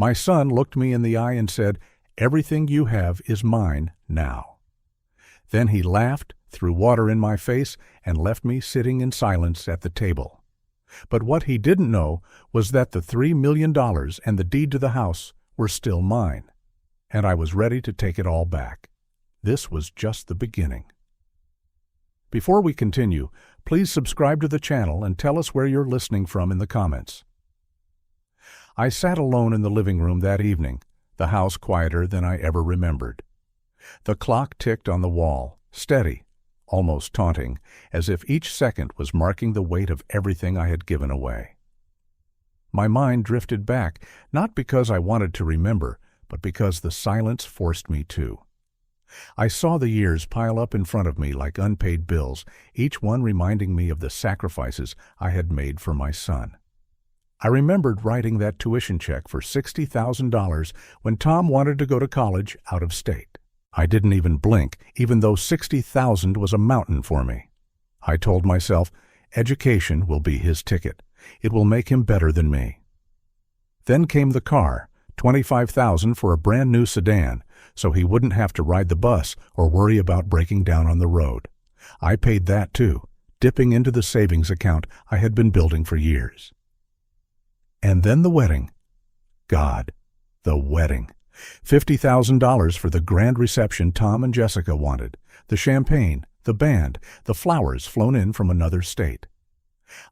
My son looked me in the eye and said, "Everything you have is mine now." Then he laughed, threw water in my face, and left me sitting in silence at the table. But what he didn't know was that the $3 million and the deed to the house were still mine, and I was ready to take it all back. This was just the beginning. Before we continue, please subscribe to the channel and tell us where you're listening from in the comments. I sat alone in the living room that evening, the house quieter than I ever remembered. The clock ticked on the wall, steady, almost taunting, as if each second was marking the weight of everything I had given away. My mind drifted back, not because I wanted to remember, but because the silence forced me to. I saw the years pile up in front of me like unpaid bills, each one reminding me of the sacrifices I had made for my son. I remembered writing that tuition check for $60,000 when Tom wanted to go to college out of state. I didn't even blink, even though $60,000 was a mountain for me. I told myself, education will be his ticket. It will make him better than me. Then came the car, $25,000 for a brand new sedan, so he wouldn't have to ride the bus or worry about breaking down on the road. I paid that too, dipping into the savings account I had been building for years. And then the wedding. God, the wedding. $50,000 for the grand reception Tom and Jessica wanted, the champagne, the band, the flowers flown in from another state.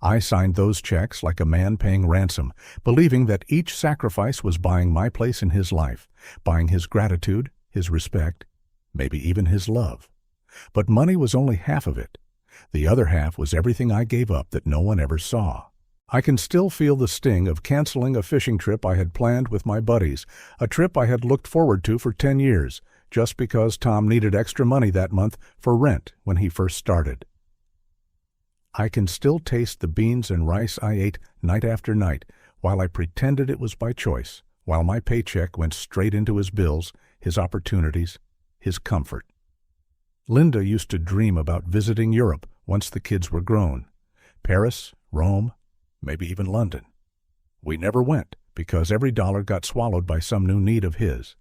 I signed those checks like a man paying ransom, believing that each sacrifice was buying my place in his life, buying his gratitude, his respect, maybe even his love. But money was only half of it. The other half was everything I gave up that no one ever saw. I can still feel the sting of canceling a fishing trip I had planned with my buddies, a trip I had looked forward to for 10 years, just because Tom needed extra money that month for rent when he first started. I can still taste the beans and rice I ate night after night while I pretended it was by choice, while my paycheck went straight into his bills, his opportunities, his comfort. Linda used to dream about visiting Europe once the kids were grown. Paris, Rome, maybe even London. We never went because every dollar got swallowed by some new need of his.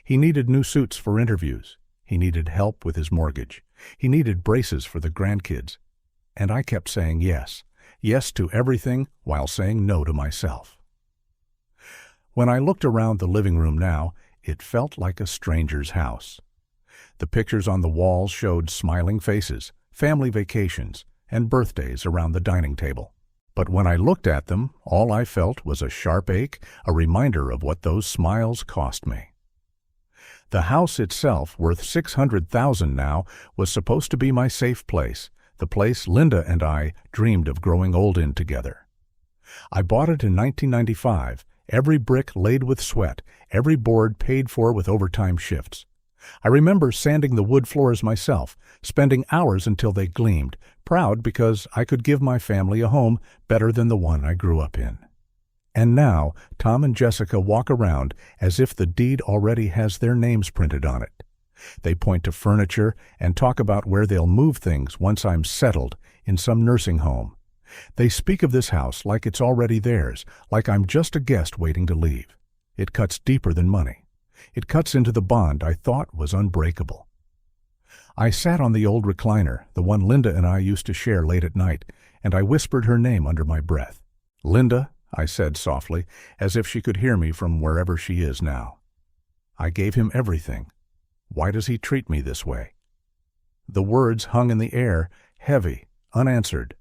He needed new suits for interviews. He needed help with his mortgage. He needed braces for the grandkids. And I kept saying yes, yes to everything while saying no to myself. When I looked around the living room now, it felt like a stranger's house. The pictures on the walls showed smiling faces, family vacations, and birthdays around the dining table. But when I looked at them, all I felt was a sharp ache, a reminder of what those smiles cost me. The house itself, worth $600,000 now, was supposed to be my safe place, the place Linda and I dreamed of growing old in together. I bought it in 1995, every brick laid with sweat, every board paid for with overtime shifts. I remember sanding the wood floors myself, spending hours until they gleamed, proud because I could give my family a home better than the one I grew up in. And now Tom and Jessica walk around as if the deed already has their names printed on it. They point to furniture and talk about where they'll move things once I'm settled in some nursing home. They speak of this house like it's already theirs, like I'm just a guest waiting to leave. It cuts deeper than money. It cuts into the bond I thought was unbreakable. I sat on the old recliner, the one Linda and I used to share late at night, and I whispered her name under my breath. "Linda," I said softly, as if she could hear me from wherever she is now. "I gave him everything. Why does he treat me this way?" The words hung in the air, heavy, unanswered.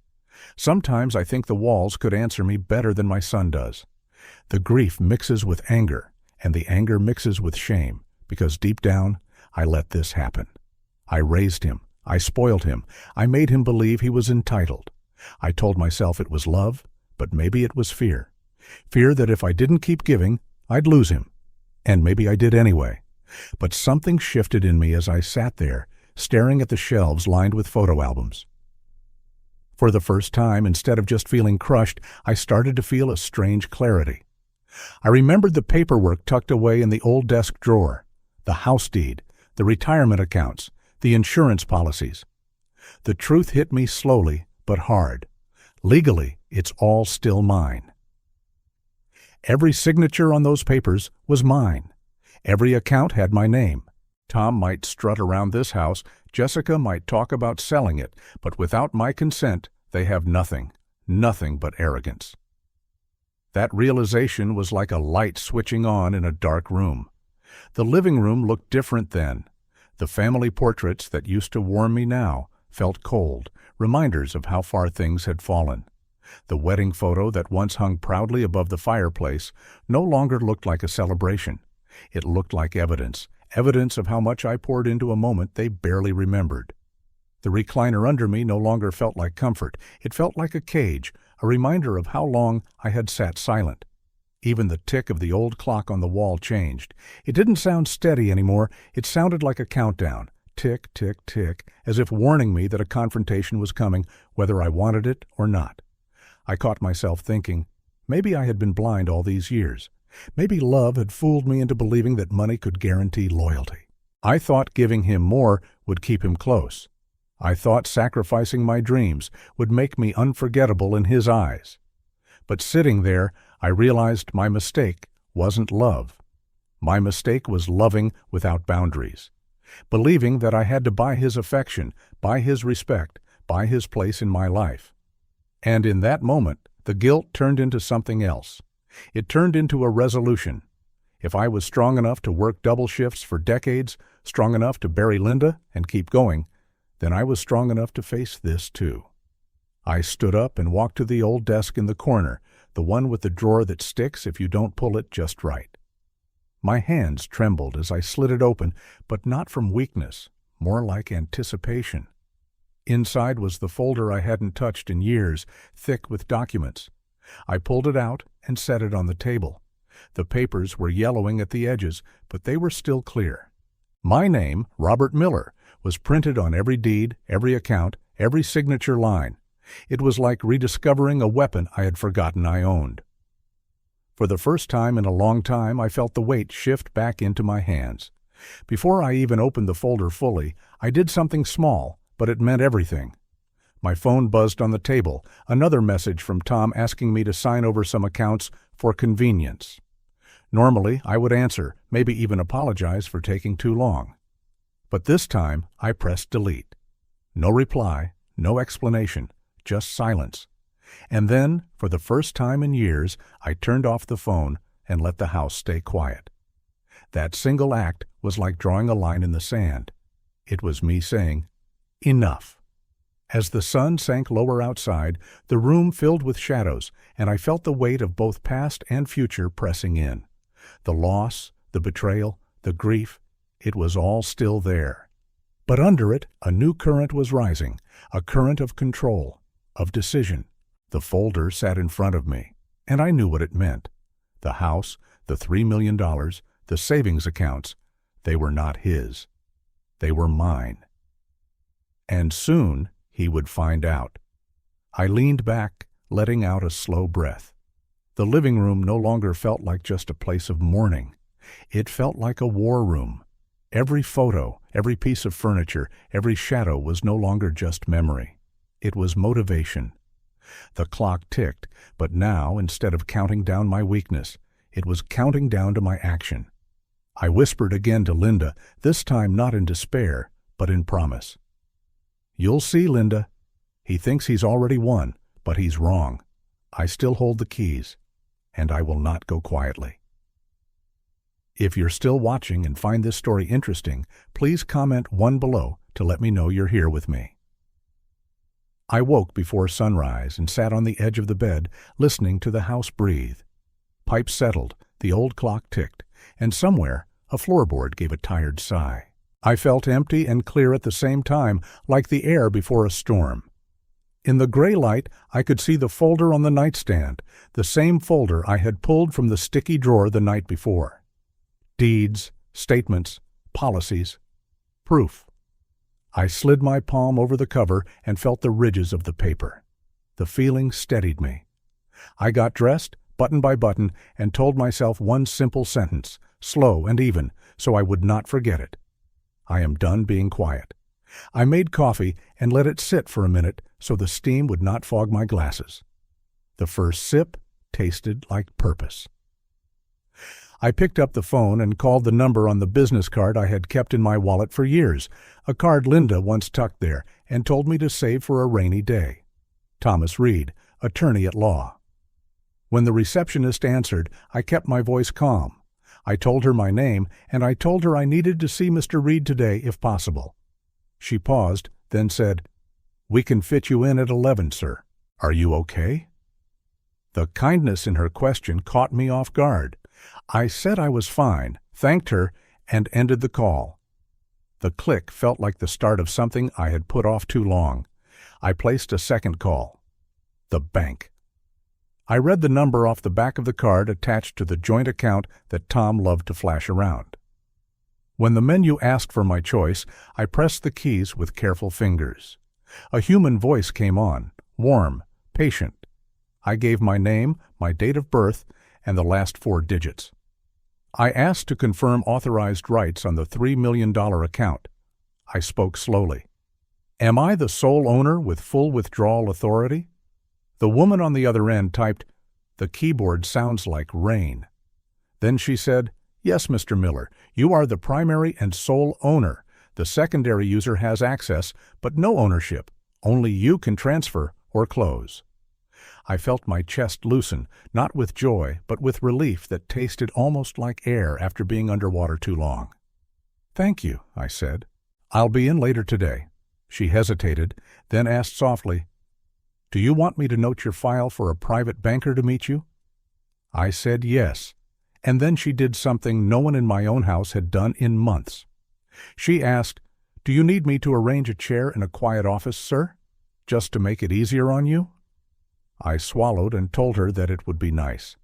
Sometimes I think the walls could answer me better than my son does. The grief mixes with anger, and the anger mixes with shame, because deep down, I let this happen. I raised him. I spoiled him. I made him believe he was entitled. I told myself it was love, but maybe it was fear. Fear that if I didn't keep giving, I'd lose him. And maybe I did anyway. But something shifted in me as I sat there, staring at the shelves lined with photo albums. For the first time, instead of just feeling crushed, I started to feel a strange clarity. I remembered the paperwork tucked away in the old desk drawer, the house deed, the retirement accounts, the insurance policies. The truth hit me slowly but hard. Legally, it's all still mine. Every signature on those papers was mine. Every account had my name. Tom might strut around this house, Jessica might talk about selling it, but without my consent, they have nothing but arrogance. That realization was like a light switching on in a dark room. The living room looked different then. The family portraits that used to warm me now felt cold, reminders of how far things had fallen. The wedding photo that once hung proudly above the fireplace no longer looked like a celebration. It looked like evidence of how much I poured into a moment they barely remembered. The recliner under me no longer felt like comfort. It felt like a cage, a reminder of how long I had sat silent. Even the tick of the old clock on the wall changed. It didn't sound steady anymore. It sounded like a countdown. Tick, tick, tick, as if warning me that a confrontation was coming, whether I wanted it or not. I caught myself thinking, maybe I had been blind all these years. Maybe love had fooled me into believing that money could guarantee loyalty. I thought giving him more would keep him close. I thought sacrificing my dreams would make me unforgettable in his eyes. But sitting there, I realized my mistake wasn't love. My mistake was loving without boundaries, believing that I had to buy his affection, buy his respect, buy his place in my life. And in that moment, the guilt turned into something else. It turned into a resolution. If I was strong enough to work double shifts for decades, strong enough to bury Linda and keep going, then I was strong enough to face this too. I stood up and walked to the old desk in the corner, the one with the drawer that sticks if you don't pull it just right. My hands trembled as I slid it open, but not from weakness, more like anticipation. Inside was the folder I hadn't touched in years, thick with documents. I pulled it out and set it on the table. The papers were yellowing at the edges, but they were still clear. My name, Robert Miller, was printed on every deed, every account, every signature line. It was like rediscovering a weapon I had forgotten I owned. For the first time in a long time, I felt the weight shift back into my hands. Before I even opened the folder fully, I did something small, but it meant everything. My phone buzzed on the table, another message from Tom asking me to sign over some accounts for convenience. Normally, I would answer, maybe even apologize for taking too long. But this time, I pressed delete. No reply, no explanation, just silence. And then, for the first time in years, I turned off the phone and let the house stay quiet. That single act was like drawing a line in the sand. It was me saying, enough. As the sun sank lower outside, the room filled with shadows, and I felt the weight of both past and future pressing in. The loss, the betrayal, the grief, it was all still there. But under it, a new current was rising, a current of control, of decision. The folder sat in front of me, and I knew what it meant. The house, the $3 million, the savings accounts, they were not his. They were mine. And soon, he would find out. I leaned back, letting out a slow breath. The living room no longer felt like just a place of mourning. It felt like a war room. Every photo, every piece of furniture, every shadow was no longer just memory. It was motivation. The clock ticked, but now, instead of counting down my weakness, it was counting down to my action. I whispered again to Linda, this time not in despair, but in promise. You'll see, Linda. He thinks he's already won, but he's wrong. I still hold the keys, and I will not go quietly. If you're still watching and find this story interesting, please comment 1 below to let me know you're here with me. I woke before sunrise and sat on the edge of the bed, listening to the house breathe. Pipes settled, the old clock ticked, and somewhere a floorboard gave a tired sigh. I felt empty and clear at the same time, like the air before a storm. In the gray light, I could see the folder on the nightstand, the same folder I had pulled from the sticky drawer the night before. Deeds, statements, policies, proof. I slid my palm over the cover and felt the ridges of the paper. The feeling steadied me. I got dressed, button by button, and told myself one simple sentence, slow and even, so I would not forget it. I am done being quiet. I made coffee and let it sit for a minute so the steam would not fog my glasses. The first sip tasted like purpose. I picked up the phone and called the number on the business card I had kept in my wallet for years, a card Linda once tucked there and told me to save for a rainy day. Thomas Reed, attorney at law. When the receptionist answered, I kept my voice calm. I told her my name, and I told her I needed to see Mr. Reed today if possible. She paused, then said, "We can fit you in at 11, sir. Are you okay?" The kindness in her question caught me off guard. I said I was fine, thanked her, and ended the call. The click felt like the start of something I had put off too long. I placed a second call. The bank. I read the number off the back of the card attached to the joint account that Tom loved to flash around. When the menu asked for my choice, I pressed the keys with careful fingers. A human voice came on, warm, patient. I gave my name, my date of birth, and the last 4 digits. I asked to confirm authorized rights on the $3 million account. I spoke slowly. "Am I the sole owner with full withdrawal authority?" The woman on the other end typed, "The keyboard sounds like rain." Then she said, "Yes, Mr. Miller, you are the primary and sole owner. The secondary user has access, but no ownership. Only you can transfer or close." I felt my chest loosen, not with joy, but with relief that tasted almost like air after being underwater too long. "Thank you," I said. "I'll be in later today." She hesitated, then asked softly, "Do you want me to note your file for a private banker to meet you?" I said yes, and then she did something no one in my own house had done in months. She asked, "Do you need me to arrange a chair in a quiet office, sir? Just to make it easier on you?" I swallowed and told her that it would be nice.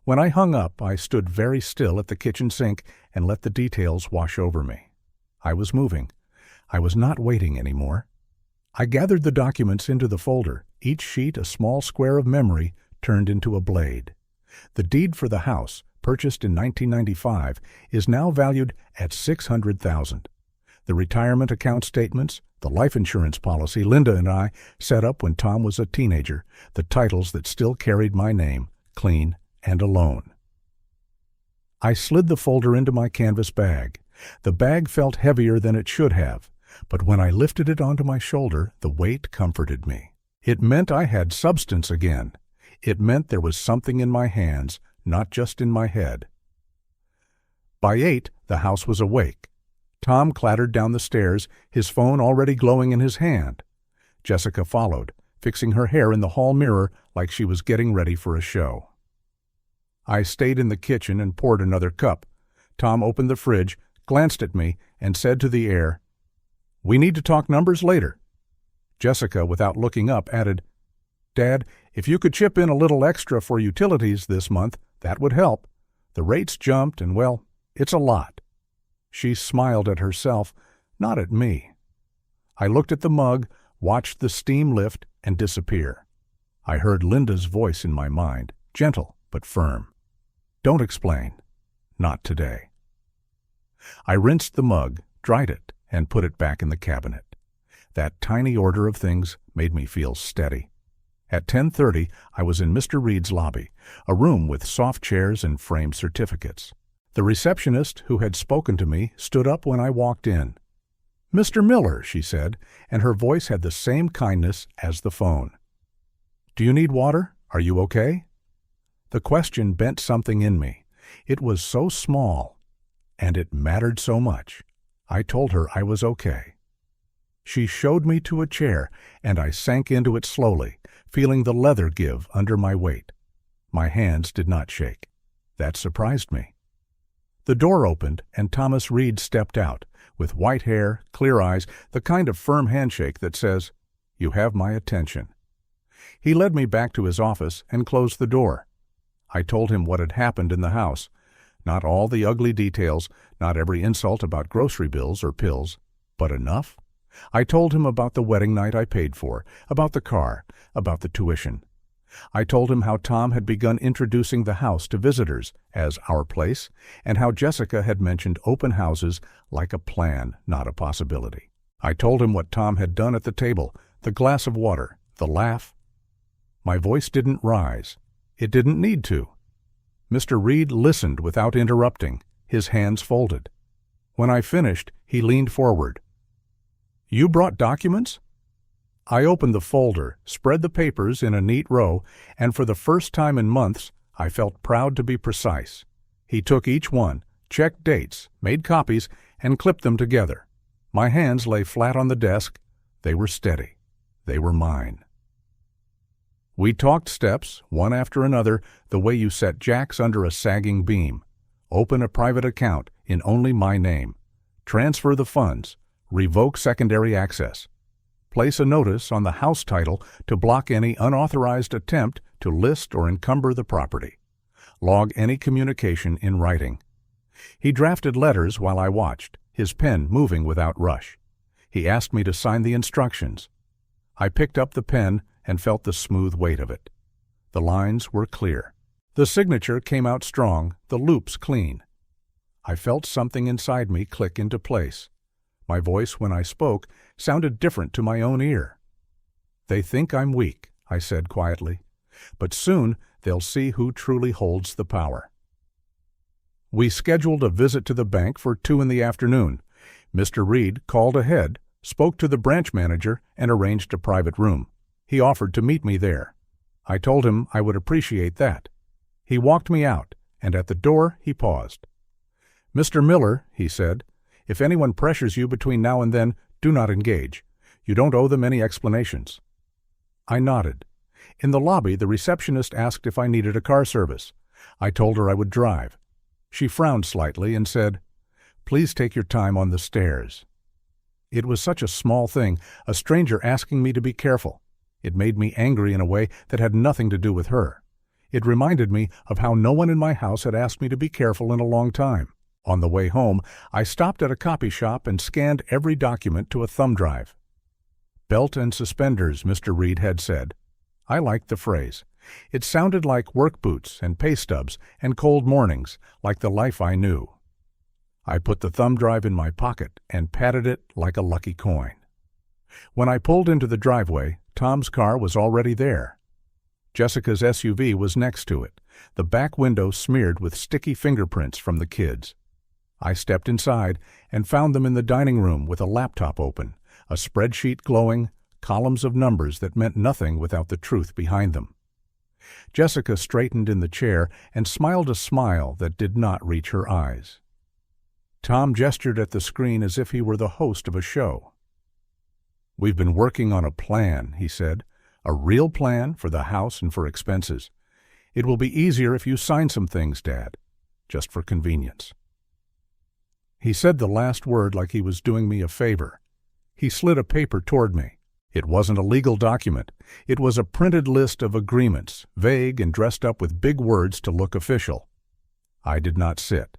When I hung up, I stood very still at the kitchen sink and let the details wash over me. I was moving. I was not waiting anymore. I gathered the documents into the folder, each sheet a small square of memory turned into a blade. The deed for the house, purchased in 1995, is now valued at $600,000. The retirement account statements, the life insurance policy Linda and I set up when Tom was a teenager, the titles that still carried my name, clean and alone. I slid the folder into my canvas bag. The bag felt heavier than it should have, but when I lifted it onto my shoulder, the weight comforted me. It meant I had substance again. It meant there was something in my hands, not just in my head. By 8, the house was awake. Tom clattered down the stairs, his phone already glowing in his hand. Jessica followed, fixing her hair in the hall mirror like she was getting ready for a show. I stayed in the kitchen and poured another cup. Tom opened the fridge, glanced at me, and said to the air, "We need to talk numbers later." Jessica, without looking up, added, "Dad, if you could chip in a little extra for utilities this month, that would help. The rates jumped and, well, it's a lot." She smiled at herself, not at me. I looked at the mug, watched the steam lift and disappear. I heard Linda's voice in my mind, gentle but firm. "Don't explain. Not today." I rinsed the mug, dried it, and put it back in the cabinet. That tiny order of things made me feel steady. At 10:30, I was in Mr. Reed's lobby, a room with soft chairs and framed certificates. The receptionist who had spoken to me stood up when I walked in. "Mr. Miller," she said, and her voice had the same kindness as the phone. "Do you need water? Are you okay?" The question bent something in me. It was so small, and it mattered so much. I told her I was okay. She showed me to a chair, and I sank into it slowly, feeling the leather give under my weight. My hands did not shake. That surprised me. The door opened, and Thomas Reed stepped out, with white hair, clear eyes, the kind of firm handshake that says, "You have my attention." He led me back to his office and closed the door. I told him what had happened in the house. Not all the ugly details, not every insult about grocery bills or pills, but enough. I told him about the wedding night I paid for, about the car, about the tuition. I told him how Tom had begun introducing the house to visitors as our place, and how Jessica had mentioned open houses like a plan, not a possibility. I told him what Tom had done at the table, the glass of water, the laugh. My voice didn't rise. It didn't need to. Mr. Reed listened without interrupting, his hands folded. When I finished, he leaned forward. "You brought documents?" I opened the folder, spread the papers in a neat row, and for the first time in months, I felt proud to be precise. He took each one, checked dates, made copies, and clipped them together. My hands lay flat on the desk. They were steady. They were mine. We talked steps, one after another, the way you set jacks under a sagging beam. Open a private account in only my name. Transfer the funds. Revoke secondary access. Place a notice on the house title to block any unauthorized attempt to list or encumber the property. Log any communication in writing. He drafted letters while I watched, his pen moving without rush. He asked me to sign the instructions. I picked up the pen and felt the smooth weight of it. The lines were clear. The signature came out strong, the loops clean. I felt something inside me click into place. My voice, when I spoke, sounded different to my own ear. "They think I'm weak," I said quietly, "but soon they'll see who truly holds the power." We scheduled a visit to the bank for 2 in the afternoon. Mr. Reed called ahead, spoke to the branch manager, and arranged a private room. He offered to meet me there. I told him I would appreciate that. He walked me out, and at the door he paused. "Mr. Miller," he said, "if anyone pressures you between now and then, do not engage. You don't owe them any explanations." I nodded. In the lobby, the receptionist asked if I needed a car service. I told her I would drive. She frowned slightly and said, "Please take your time on the stairs." It was such a small thing, a stranger asking me to be careful. It made me angry in a way that had nothing to do with her. It reminded me of how no one in my house had asked me to be careful in a long time. On the way home, I stopped at a copy shop and scanned every document to a thumb drive. "Belt and suspenders," Mr. Reed had said. I liked the phrase. It sounded like work boots and pay stubs and cold mornings, like the life I knew. I put the thumb drive in my pocket and patted it like a lucky coin. When I pulled into the driveway, Tom's car was already there. Jessica's SUV was next to it, the back window smeared with sticky fingerprints from the kids. I stepped inside and found them in the dining room with a laptop open, a spreadsheet glowing, columns of numbers that meant nothing without the truth behind them. Jessica straightened in the chair and smiled a smile that did not reach her eyes. Tom gestured at the screen as if he were the host of a show. "We've been working on a plan," he said, "a real plan for the house and for expenses. It will be easier if you sign some things, Dad, just for convenience." He said the last word like he was doing me a favor. He slid a paper toward me. It wasn't a legal document. It was a printed list of agreements, vague and dressed up with big words to look official. I did not sit.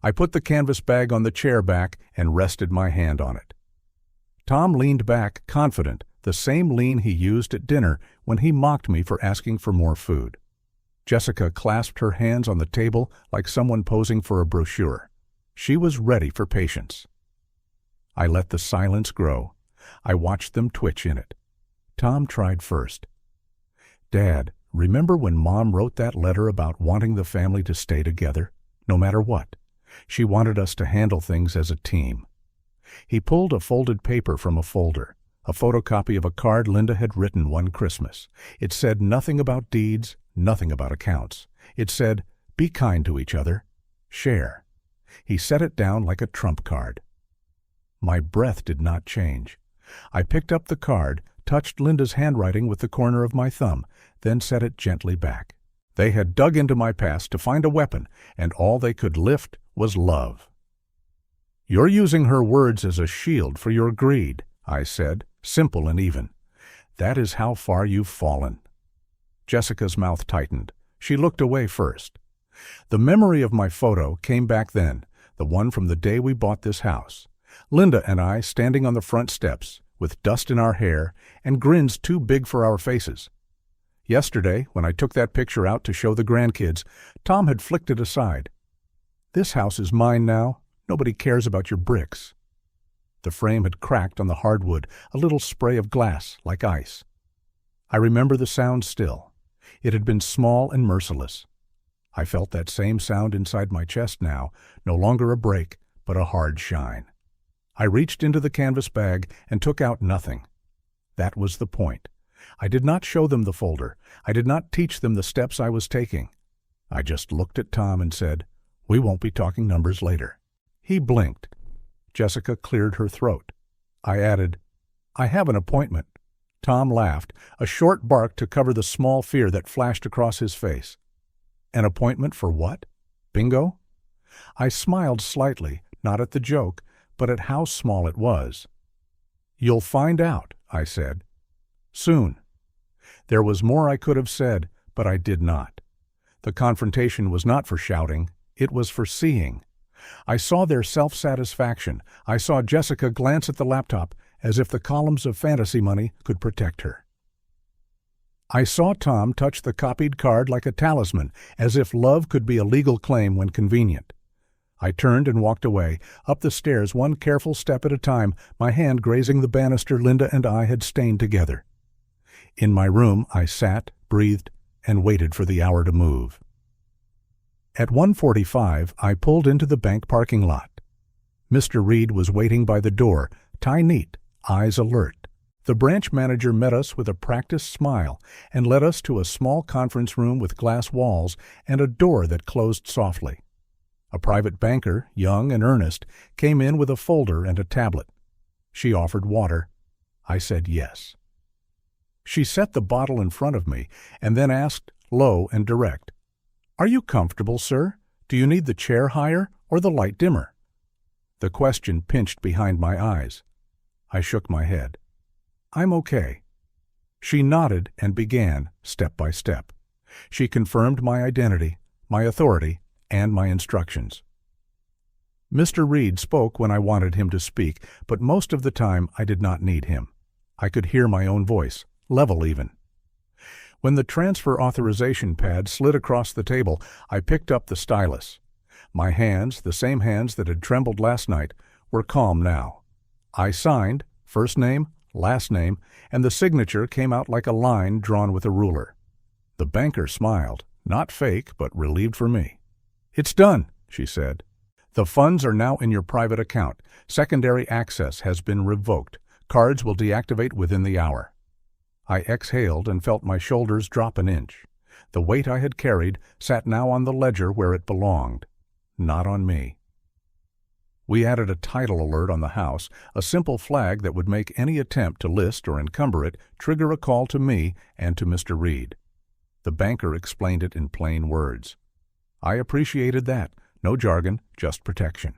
I put the canvas bag on the chair back and rested my hand on it. Tom leaned back, confident, the same lean he used at dinner when he mocked me for asking for more food. Jessica clasped her hands on the table like someone posing for a brochure. She was ready for patience. I let the silence grow. I watched them twitch in it. Tom tried first. "Dad, remember when Mom wrote that letter about wanting the family to stay together, no matter what? She wanted us to handle things as a team." He pulled a folded paper from a folder, a photocopy of a card Linda had written one Christmas. It said nothing about deeds, nothing about accounts. It said, "Be kind to each other. Share." He set it down like a trump card. My breath did not change. I picked up the card, touched Linda's handwriting with the corner of my thumb, then set it gently back. They had dug into my past to find a weapon, and all they could lift was love. "You're using her words as a shield for your greed," I said, simple and even. "That is how far you've fallen." Jessica's mouth tightened. She looked away first. The memory of my photo came back then, the one from the day we bought this house. Linda and I standing on the front steps, with dust in our hair and grins too big for our faces. Yesterday, when I took that picture out to show the grandkids, Tom had flicked it aside. "This house is mine now. Nobody cares about your bricks." The frame had cracked on the hardwood, a little spray of glass, like ice. I remember the sound still. It had been small and merciless. I felt that same sound inside my chest now, no longer a break, but a hard shine. I reached into the canvas bag and took out nothing. That was the point. I did not show them the folder. I did not teach them the steps I was taking. I just looked at Tom and said, "We won't be talking numbers later." He blinked. Jessica cleared her throat. I added, "I have an appointment." Tom laughed, a short bark to cover the small fear that flashed across his face. An appointment for what? Bingo? I smiled slightly, not at the joke, but at how small it was. "You'll find out," I said. "Soon." There was more I could have said, but I did not. The confrontation was not for shouting, it was for seeing. I saw their self-satisfaction. I saw Jessica glance at the laptop as if the columns of fantasy money could protect her. I saw Tom touch the copied card like a talisman, as if love could be a legal claim when convenient. I turned and walked away, up the stairs one careful step at a time, my hand grazing the banister Linda and I had stained together. In my room, I sat, breathed, and waited for the hour to move. At 1:45, I pulled into the bank parking lot. Mr. Reed was waiting by the door, tie neat, eyes alert. The branch manager met us with a practiced smile and led us to a small conference room with glass walls and a door that closed softly. A private banker, young and earnest, came in with a folder and a tablet. She offered water. I said yes. She set the bottle in front of me and then asked, low and direct, "Are you comfortable, sir? Do you need the chair higher or the light dimmer?" The question pinched behind my eyes. I shook my head. "I'm okay." She nodded and began, step by step. She confirmed my identity, my authority, and my instructions. Mr. Reed spoke when I wanted him to speak, but most of the time I did not need him. I could hear my own voice, level even. When the transfer authorization pad slid across the table, I picked up the stylus. My hands, the same hands that had trembled last night, were calm now. I signed, first name, last name, and the signature came out like a line drawn with a ruler. The banker smiled, not fake, but relieved for me. "It's done," she said. "The funds are now in your private account. Secondary access has been revoked. Cards will deactivate within the hour." I exhaled and felt my shoulders drop an inch. The weight I had carried sat now on the ledger where it belonged, not on me. We added a title alert on the house, a simple flag that would make any attempt to list or encumber it trigger a call to me and to Mr. Reed. The banker explained it in plain words. I appreciated that. No jargon, just protection.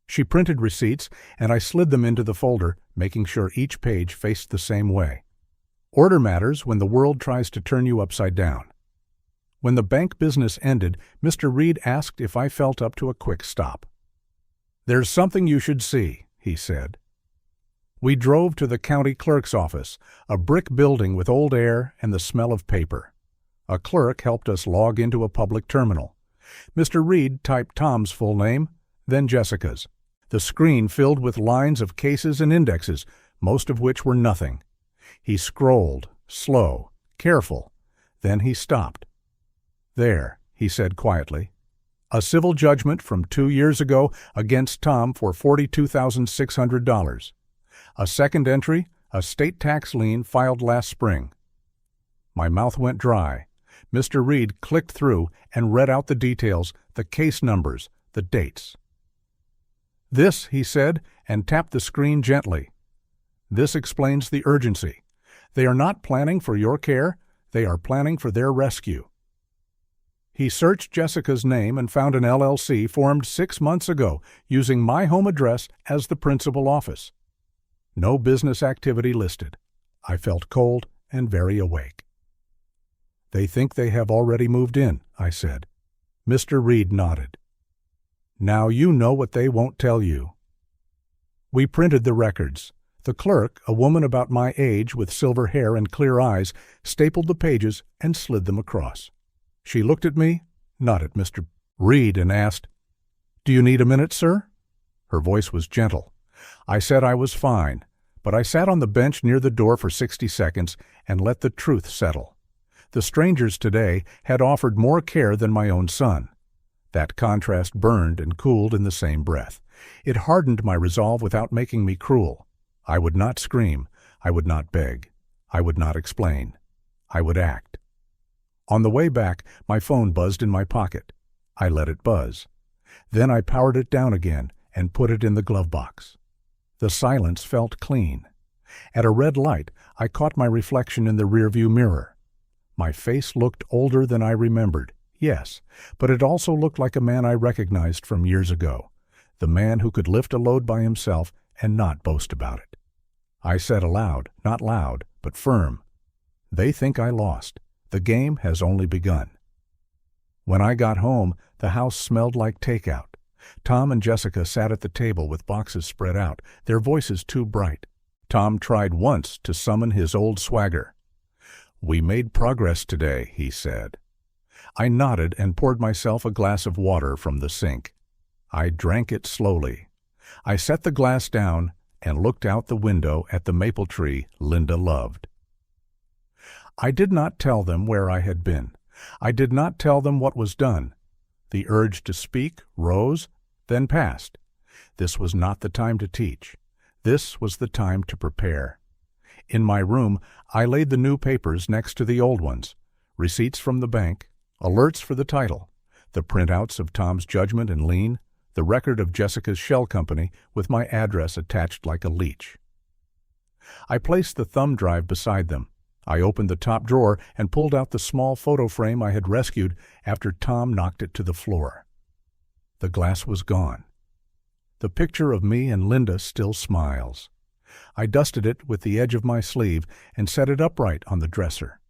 She printed receipts, and I slid them into the folder, making sure each page faced the same way. Order matters when the world tries to turn you upside down. When the bank business ended, Mr. Reed asked if I felt up to a quick stop. "There's something you should see," he said. We drove to the county clerk's office, a brick building with old air and the smell of paper. A clerk helped us log into a public terminal. Mr. Reed typed Tom's full name, then Jessica's. The screen filled with lines of cases and indexes, most of which were nothing. He scrolled, slow, careful. Then he stopped. "There," he said quietly. "A civil judgment from 2 years ago against Tom for $42,600. A second entry, a state tax lien filed last spring." My mouth went dry. Mr. Reed clicked through and read out the details, the case numbers, the dates. "This," he said, and tapped the screen gently. "This explains the urgency. They are not planning for your care, they are planning for their rescue." He searched Jessica's name and found an LLC formed 6 months ago using my home address as the principal office. No business activity listed. I felt cold and very awake. "They think they have already moved in," I said. Mr. Reed nodded. "Now you know what they won't tell you." We printed the records. The clerk, a woman about my age with silver hair and clear eyes, stapled the pages and slid them across. She looked at me, not at Mr. Reed, and asked, "Do you need a minute, sir?" Her voice was gentle. I said I was fine, but I sat on the bench near the door for 60 seconds and let the truth settle. The strangers today had offered more care than my own son. That contrast burned and cooled in the same breath. It hardened my resolve without making me cruel. I would not scream. I would not beg. I would not explain. I would act. On the way back, my phone buzzed in my pocket. I let it buzz. Then I powered it down again and put it in the glove box. The silence felt clean. At a red light, I caught my reflection in the rearview mirror. My face looked older than I remembered, yes, but it also looked like a man I recognized from years ago, the man who could lift a load by himself and not boast about it. I said aloud, not loud, but firm, "They think I lost. The game has only begun." When I got home, the house smelled like takeout. Tom and Jessica sat at the table with boxes spread out, their voices too bright. Tom tried once to summon his old swagger. "We made progress today," he said. I nodded and poured myself a glass of water from the sink. I drank it slowly. I set the glass down and looked out the window at the maple tree Linda loved. I did not tell them where I had been. I did not tell them what was done. The urge to speak rose, then passed. This was not the time to teach. This was the time to prepare. In my room, I laid the new papers next to the old ones, receipts from the bank, alerts for the title, the printouts of Tom's judgment and lien, the record of Jessica's shell company with my address attached like a leech. I placed the thumb drive beside them. I opened the top drawer and pulled out the small photo frame I had rescued after Tom knocked it to the floor. The glass was gone. The picture of me and Linda still smiles. I dusted it with the edge of my sleeve and set it upright on the dresser.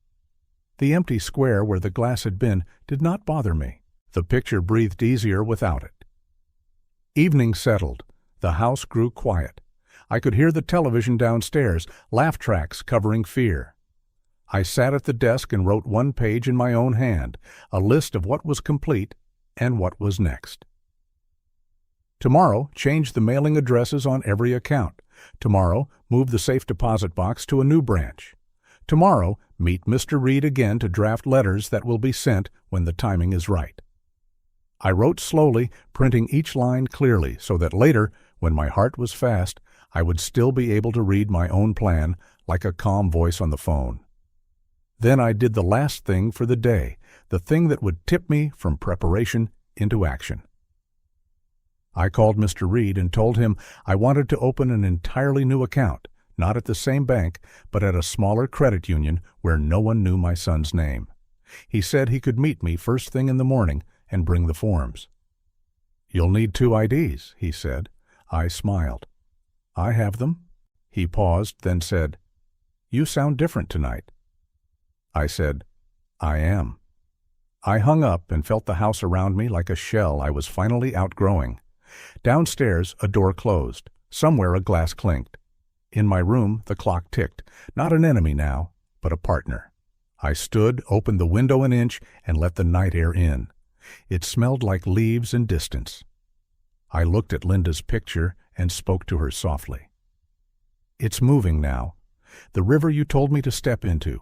The empty square where the glass had been did not bother me. The picture breathed easier without it. Evening settled. The house grew quiet. I could hear the television downstairs, laugh tracks covering fear. I sat at the desk and wrote one page in my own hand, a list of what was complete and what was next. Tomorrow, change the mailing addresses on every account. Tomorrow, move the safe deposit box to a new branch. Tomorrow, meet Mr. Reed again to draft letters that will be sent when the timing is right. I wrote slowly, printing each line clearly so that later, when my heart was fast, I would still be able to read my own plan like a calm voice on the phone. Then I did the last thing for the day, the thing that would tip me from preparation into action. I called Mr. Reed and told him I wanted to open an entirely new account, not at the same bank, but at a smaller credit union where no one knew my son's name. He said he could meet me first thing in the morning and bring the forms. "You'll need 2 IDs, he said. I smiled. "I have them." He paused, then said, "You sound different tonight." I said, "I am." I hung up and felt the house around me like a shell I was finally outgrowing. Downstairs, a door closed. Somewhere a glass clinked. In my room, the clock ticked. Not an enemy now, but a partner. I stood, opened the window an inch, and let the night air in. It smelled like leaves and distance. I looked at Linda's picture and spoke to her softly. "It's moving now. The river you told me to step into.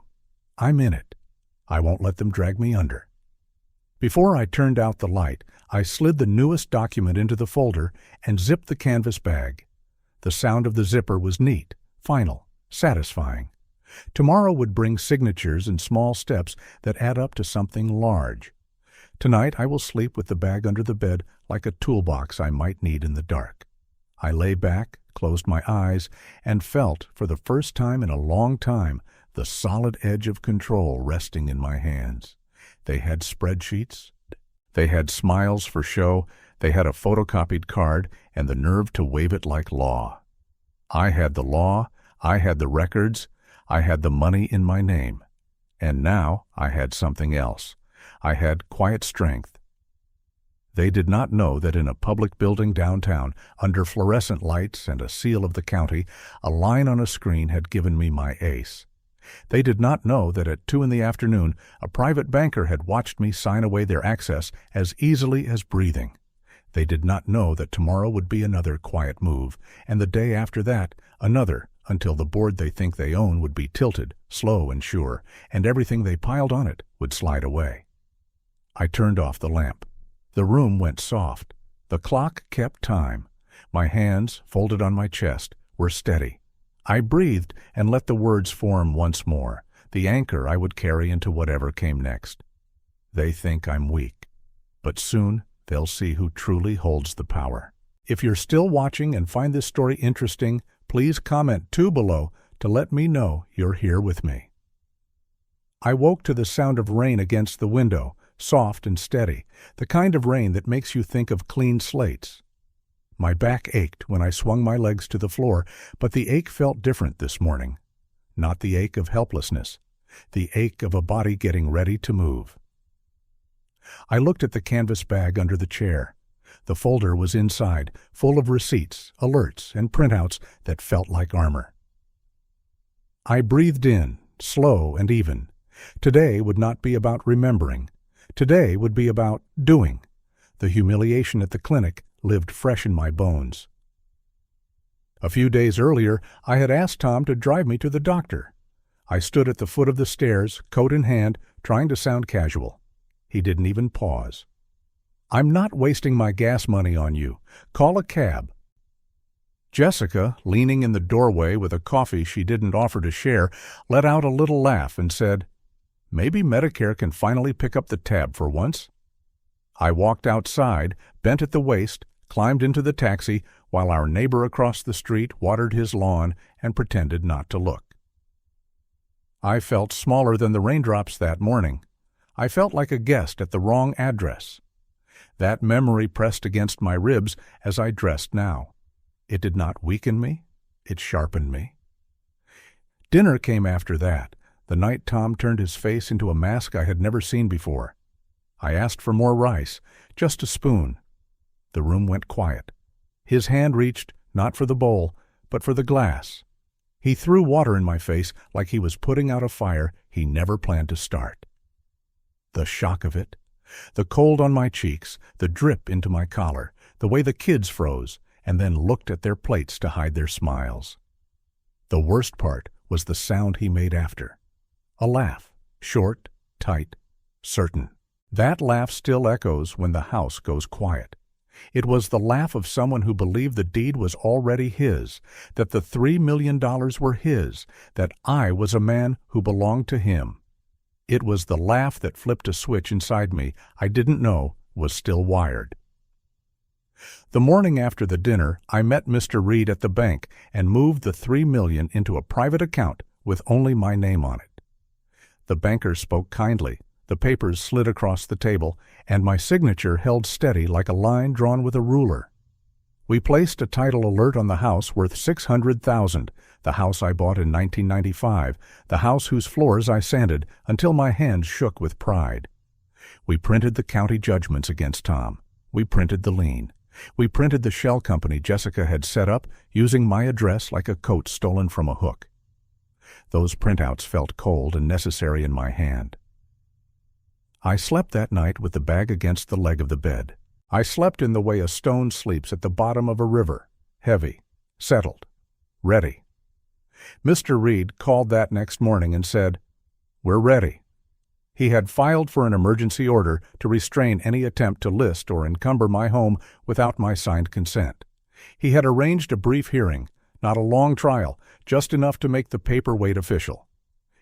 I'm in it. I won't let them drag me under." Before I turned out the light, I slid the newest document into the folder and zipped the canvas bag. The sound of the zipper was neat, final, satisfying. Tomorrow would bring signatures and small steps that add up to something large. Tonight I will sleep with the bag under the bed like a toolbox I might need in the dark. I lay back, closed my eyes, and felt, for the first time in a long time, the solid edge of control resting in my hands. They had spreadsheets. They had smiles for show. They had a photocopied card and the nerve to wave it like law. I had the law. I had the records. I had the money in my name. And now I had something else. I had quiet strength. They did not know that in a public building downtown, under fluorescent lights and a seal of the county, a line on a screen had given me my ace. They did not know that at 2 p.m, a private banker had watched me sign away their access as easily as breathing. They did not know that tomorrow would be another quiet move, and the day after that, another, until the board they think they own would be tilted, slow and sure, and everything they piled on it would slide away. I turned off the lamp. The room went soft. The clock kept time. My hands, folded on my chest, were steady. I breathed and let the words form once more, the anchor I would carry into whatever came next. They think I'm weak, but soon they'll see who truly holds the power. If you're still watching and find this story interesting, please comment 2 below to let me know you're here with me. I woke to the sound of rain against the window, soft and steady, the kind of rain that makes you think of clean slates. My back ached when I swung my legs to the floor, but the ache felt different this morning. Not the ache of helplessness, the ache of a body getting ready to move. I looked at the canvas bag under the chair. The folder was inside, full of receipts, alerts, and printouts that felt like armor. I breathed in, slow and even. Today would not be about remembering. Today would be about doing. The humiliation at the clinic lived fresh in my bones. A few days earlier, I had asked Tom to drive me to the doctor. I stood at the foot of the stairs, coat in hand, trying to sound casual. He didn't even pause. "I'm not wasting my gas money on you. Call a cab." Jessica, leaning in the doorway with a coffee she didn't offer to share, let out a little laugh and said, "Maybe Medicare can finally pick up the tab for once." I walked outside, bent at the waist, climbed into the taxi, while our neighbor across the street watered his lawn and pretended not to look. I felt smaller than the raindrops that morning. I felt like a guest at the wrong address. That memory pressed against my ribs as I dressed now. It did not weaken me, it sharpened me. Dinner came after that, the night Tom turned his face into a mask I had never seen before. I asked for more rice, just a spoon. The room went quiet. His hand reached, not for the bowl, but for the glass. He threw water in my face like he was putting out a fire he never planned to start. The shock of it, the cold on my cheeks, the drip into my collar, the way the kids froze and then looked at their plates to hide their smiles. The worst part was the sound he made after. A laugh, short, tight, certain. That laugh still echoes when the house goes quiet. It was the laugh of someone who believed the deed was already his, that the $3 million were his, that I was a man who belonged to him. It was the laugh that flipped a switch inside me I didn't know was still wired. The morning after the dinner, I met Mr. Reed at the bank and moved the $3 million into a private account with only my name on it. The banker spoke kindly. The papers slid across the table, and my signature held steady like a line drawn with a ruler. We placed a title alert on the house worth $600,000, the house I bought in 1995, the house whose floors I sanded until my hands shook with pride. We printed the county judgments against Tom. We printed the lien. We printed the shell company Jessica had set up, using my address like a coat stolen from a hook. Those printouts felt cold and necessary in my hand. I slept that night with the bag against the leg of the bed. I slept in the way a stone sleeps at the bottom of a river, heavy, settled, ready. Mr. Reed called that next morning and said, "We're ready." He had filed for an emergency order to restrain any attempt to list or encumber my home without my signed consent. He had arranged a brief hearing, not a long trial, just enough to make the paperweight official.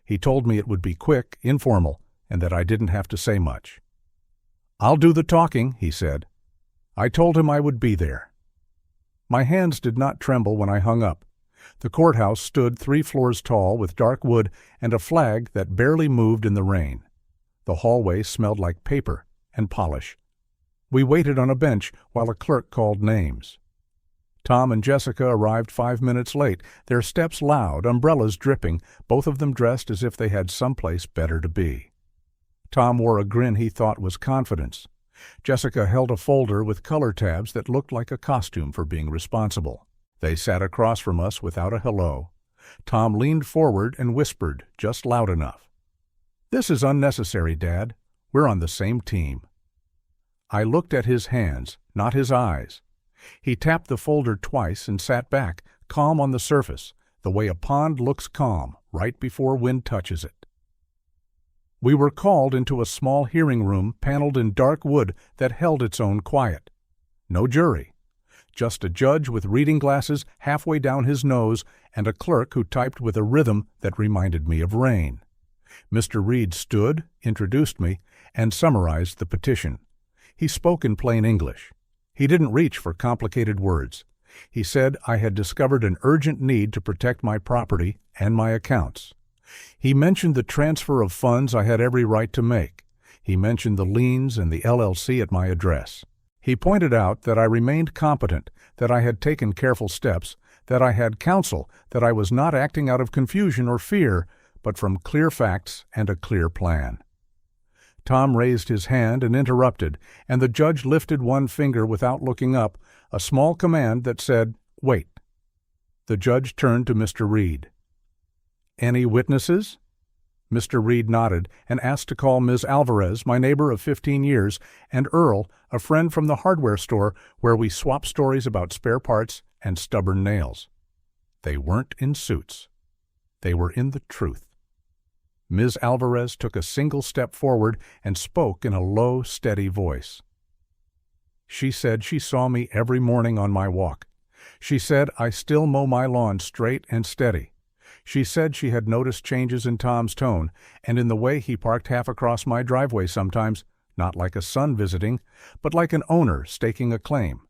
He told me it would be quick, informal, and that I didn't have to say much. "I'll do the talking," he said. I told him I would be there. My hands did not tremble when I hung up. The courthouse stood 3 floors tall with dark wood and a flag that barely moved in the rain. The hallway smelled like paper and polish. We waited on a bench while a clerk called names. Tom and Jessica arrived 5 minutes late, their steps loud, umbrellas dripping, both of them dressed as if they had someplace better to be. Tom wore a grin he thought was confidence. Jessica held a folder with color tabs that looked like a costume for being responsible. They sat across from us without a hello. Tom leaned forward and whispered, just loud enough, "This is unnecessary, Dad. We're on the same team." I looked at his hands, not his eyes. He tapped the folder twice and sat back, calm on the surface, the way a pond looks calm right before wind touches it. We were called into a small hearing room paneled in dark wood that held its own quiet. No jury, just a judge with reading glasses halfway down his nose and a clerk who typed with a rhythm that reminded me of rain. Mr. Reed stood, introduced me, and summarized the petition. He spoke in plain English. He didn't reach for complicated words. He said I had discovered an urgent need to protect my property and my accounts. He mentioned the transfer of funds I had every right to make. He mentioned the liens and the LLC at my address. He pointed out that I remained competent, that I had taken careful steps, that I had counsel, that I was not acting out of confusion or fear, but from clear facts and a clear plan. Tom raised his hand and interrupted, and the judge lifted one finger without looking up, a small command that said, "Wait." The judge turned to Mr. Reed. "Any witnesses?" Mr. Reed nodded and asked to call Ms. Alvarez, my neighbor of 15 years, and Earl, a friend from the hardware store where we swap stories about spare parts and stubborn nails. They weren't in suits. They were in the truth. Ms. Alvarez took a single step forward and spoke in a low, steady voice. She said she saw me every morning on my walk. She said I still mow my lawn straight and steady. She said she had noticed changes in Tom's tone and in the way he parked half across my driveway sometimes, not like a son visiting, but like an owner staking a claim.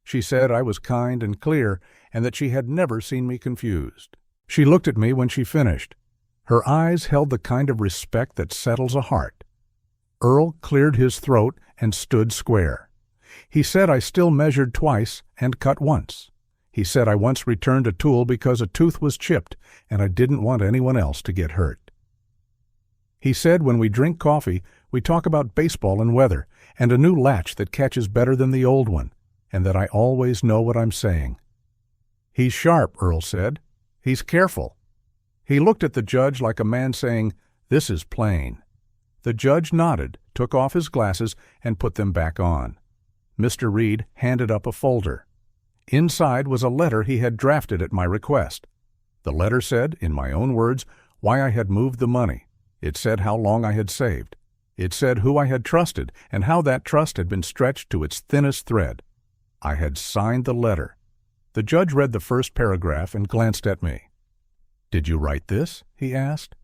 She said I was kind and clear and that she had never seen me confused. She looked at me when she finished. Her eyes held the kind of respect that settles a heart. Earl cleared his throat and stood square. He said I still measured twice and cut once. He said I once returned a tool because a tooth was chipped and I didn't want anyone else to get hurt. He said when we drink coffee, we talk about baseball and weather and a new latch that catches better than the old one, and that I always know what I'm saying. He's sharp, Earl said. He's careful. He looked at the judge like a man saying, "This is plain." The judge nodded, took off his glasses, and put them back on. Mr. Reed handed up a folder. Inside was a letter he had drafted at my request. The letter said, in my own words, why I had moved the money. It said how long I had saved. It said who I had trusted and how that trust had been stretched to its thinnest thread. I had signed the letter. The judge read the first paragraph and glanced at me. "Did you write this?" he asked.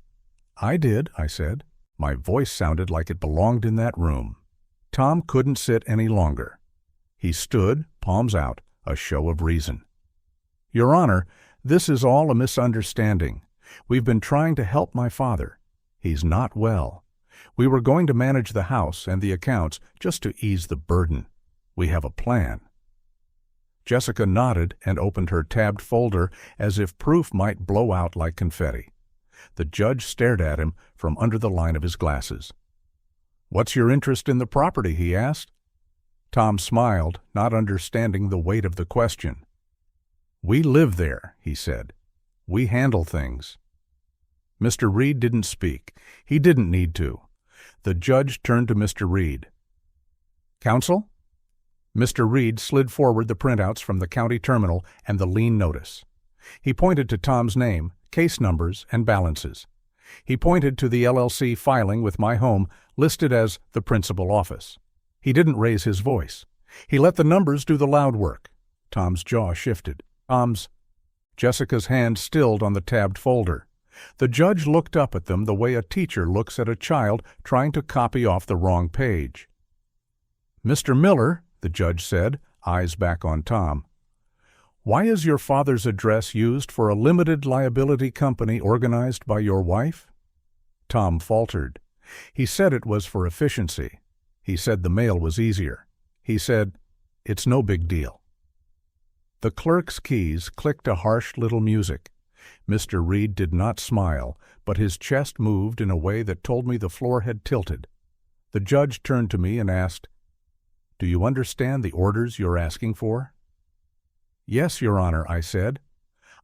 "I did," I said. My voice sounded like it belonged in that room. Tom couldn't sit any longer. He stood, palms out, a show of reason. "Your Honor, this is all a misunderstanding. We've been trying to help my father. He's not well. We were going to manage the house and the accounts just to ease the burden. We have a plan." Jessica nodded and opened her tabbed folder as if proof might blow out like confetti. The judge stared at him from under the line of his glasses. "What's your interest in the property?" he asked. Tom smiled, not understanding the weight of the question. "We live there," he said. "We handle things." Mr. Reed didn't speak. He didn't need to. The judge turned to Mr. Reed. "Counsel?" Mr. Reed slid forward the printouts from the county terminal and the lien notice. He pointed to Tom's name, case numbers, and balances. He pointed to the LLC filing with my home listed as the principal office. He didn't raise his voice. He let the numbers do the loud work. Tom's jaw shifted. Jessica's hand stilled on the tabbed folder. The judge looked up at them the way a teacher looks at a child trying to copy off the wrong page. "Mr. Miller," the judge said, eyes back on Tom, "why is your father's address used for a limited liability company organized by your wife?" Tom faltered. He said it was for efficiency. He said the mail was easier. He said, "It's no big deal." The clerk's keys clicked a harsh little music. Mr. Reed did not smile, but his chest moved in a way that told me the floor had tilted. The judge turned to me and asked, "Do you understand the orders you're asking for?" "Yes, Your Honor," I said.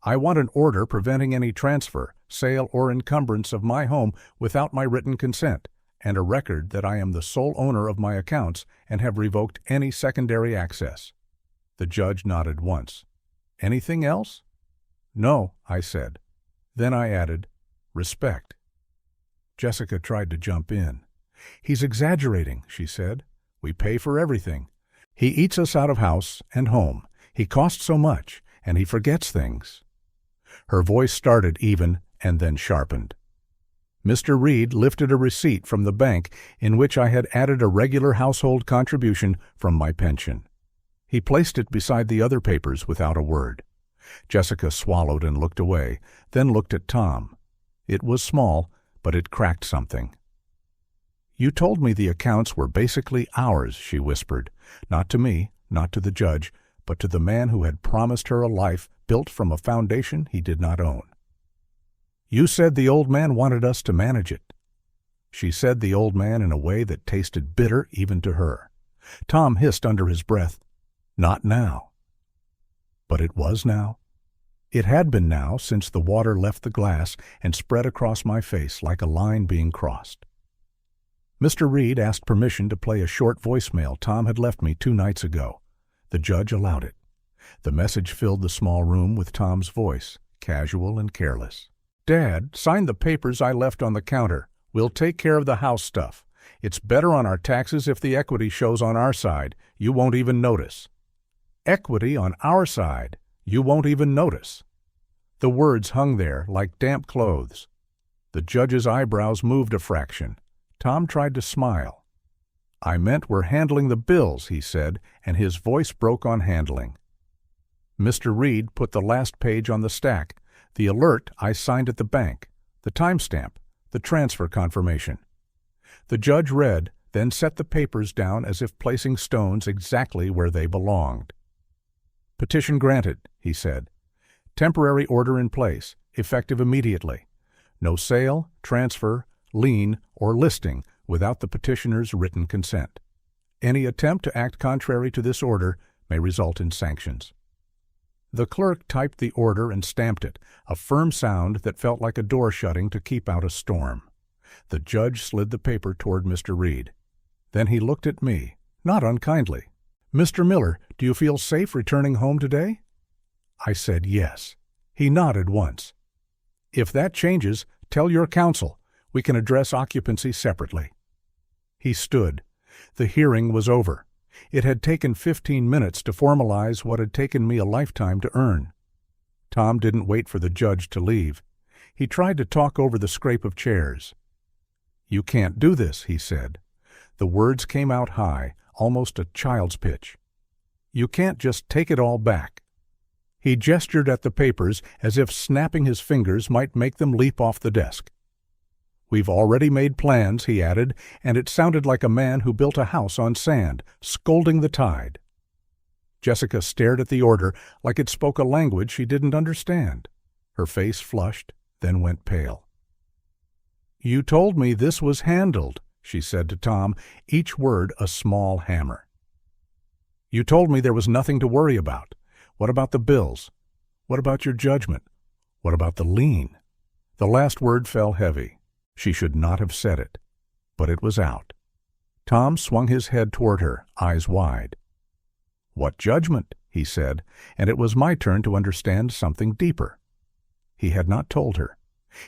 "I want an order preventing any transfer, sale, or encumbrance of my home without my written consent, and a record that I am the sole owner of my accounts and have revoked any secondary access." The judge nodded once. "Anything else?" "No," I said. Then I added, "Respect." Jessica tried to jump in. "He's exaggerating," she said. "We pay for everything. He eats us out of house and home. He costs so much, and he forgets things." Her voice started even and then sharpened. Mr. Reed lifted a receipt from the bank in which I had added a regular household contribution from my pension. He placed it beside the other papers without a word. Jessica swallowed and looked away, then looked at Tom. It was small, but it cracked something. "You told me the accounts were basically ours," she whispered. "Not to me, not to the judge, but to the man who had promised her a life built from a foundation he did not own. You said the old man wanted us to manage it." She said the old man in a way that tasted bitter even to her. Tom hissed under his breath, "Not now." But it was now. It had been now since the water left the glass and spread across my face like a line being crossed. Mr. Reed asked permission to play a short voicemail Tom had left me 2 nights ago. The judge allowed it. The message filled the small room with Tom's voice, casual and careless. "Dad, sign the papers I left on the counter. We'll take care of the house stuff. It's better on our taxes if the equity shows on our side. You won't even notice." Equity on our side. You won't even notice. The words hung there like damp clothes. The judge's eyebrows moved a fraction. Tom tried to smile. "I meant we're handling the bills," he said, and his voice broke on handling. Mr. Reed put the last page on the stack, the alert I signed at the bank, the timestamp, the transfer confirmation. The judge read, then set the papers down as if placing stones exactly where they belonged. "Petition granted," he said. "Temporary order in place, effective immediately. No sale, transfer, lien, or listing without the petitioner's written consent. Any attempt to act contrary to this order may result in sanctions." The clerk typed the order and stamped it, a firm sound that felt like a door shutting to keep out a storm. The judge slid the paper toward Mr. Reed. Then he looked at me, not unkindly. "Mr. Miller, do you feel safe returning home today?" I said yes. He nodded once. "If that changes, tell your counsel. We can address occupancy separately." He stood. The hearing was over. It had taken 15 minutes to formalize what had taken me a lifetime to earn. Tom didn't wait for the judge to leave. He tried to talk over the scrape of chairs. "You can't do this," he said. The words came out high, almost a child's pitch. "You can't just take it all back." He gestured at the papers as if snapping his fingers might make them leap off the desk. "We've already made plans," he added, and it sounded like a man who built a house on sand, scolding the tide. Jessica stared at the order like it spoke a language she didn't understand. Her face flushed, then went pale. "You told me this was handled," she said to Tom, each word a small hammer. "You told me there was nothing to worry about. What about the bills? What about your judgment? What about the lien?" The last word fell heavy. She should not have said it, but it was out. Tom swung his head toward her, eyes wide. "What judgment?" he said, and it was my turn to understand something deeper. He had not told her.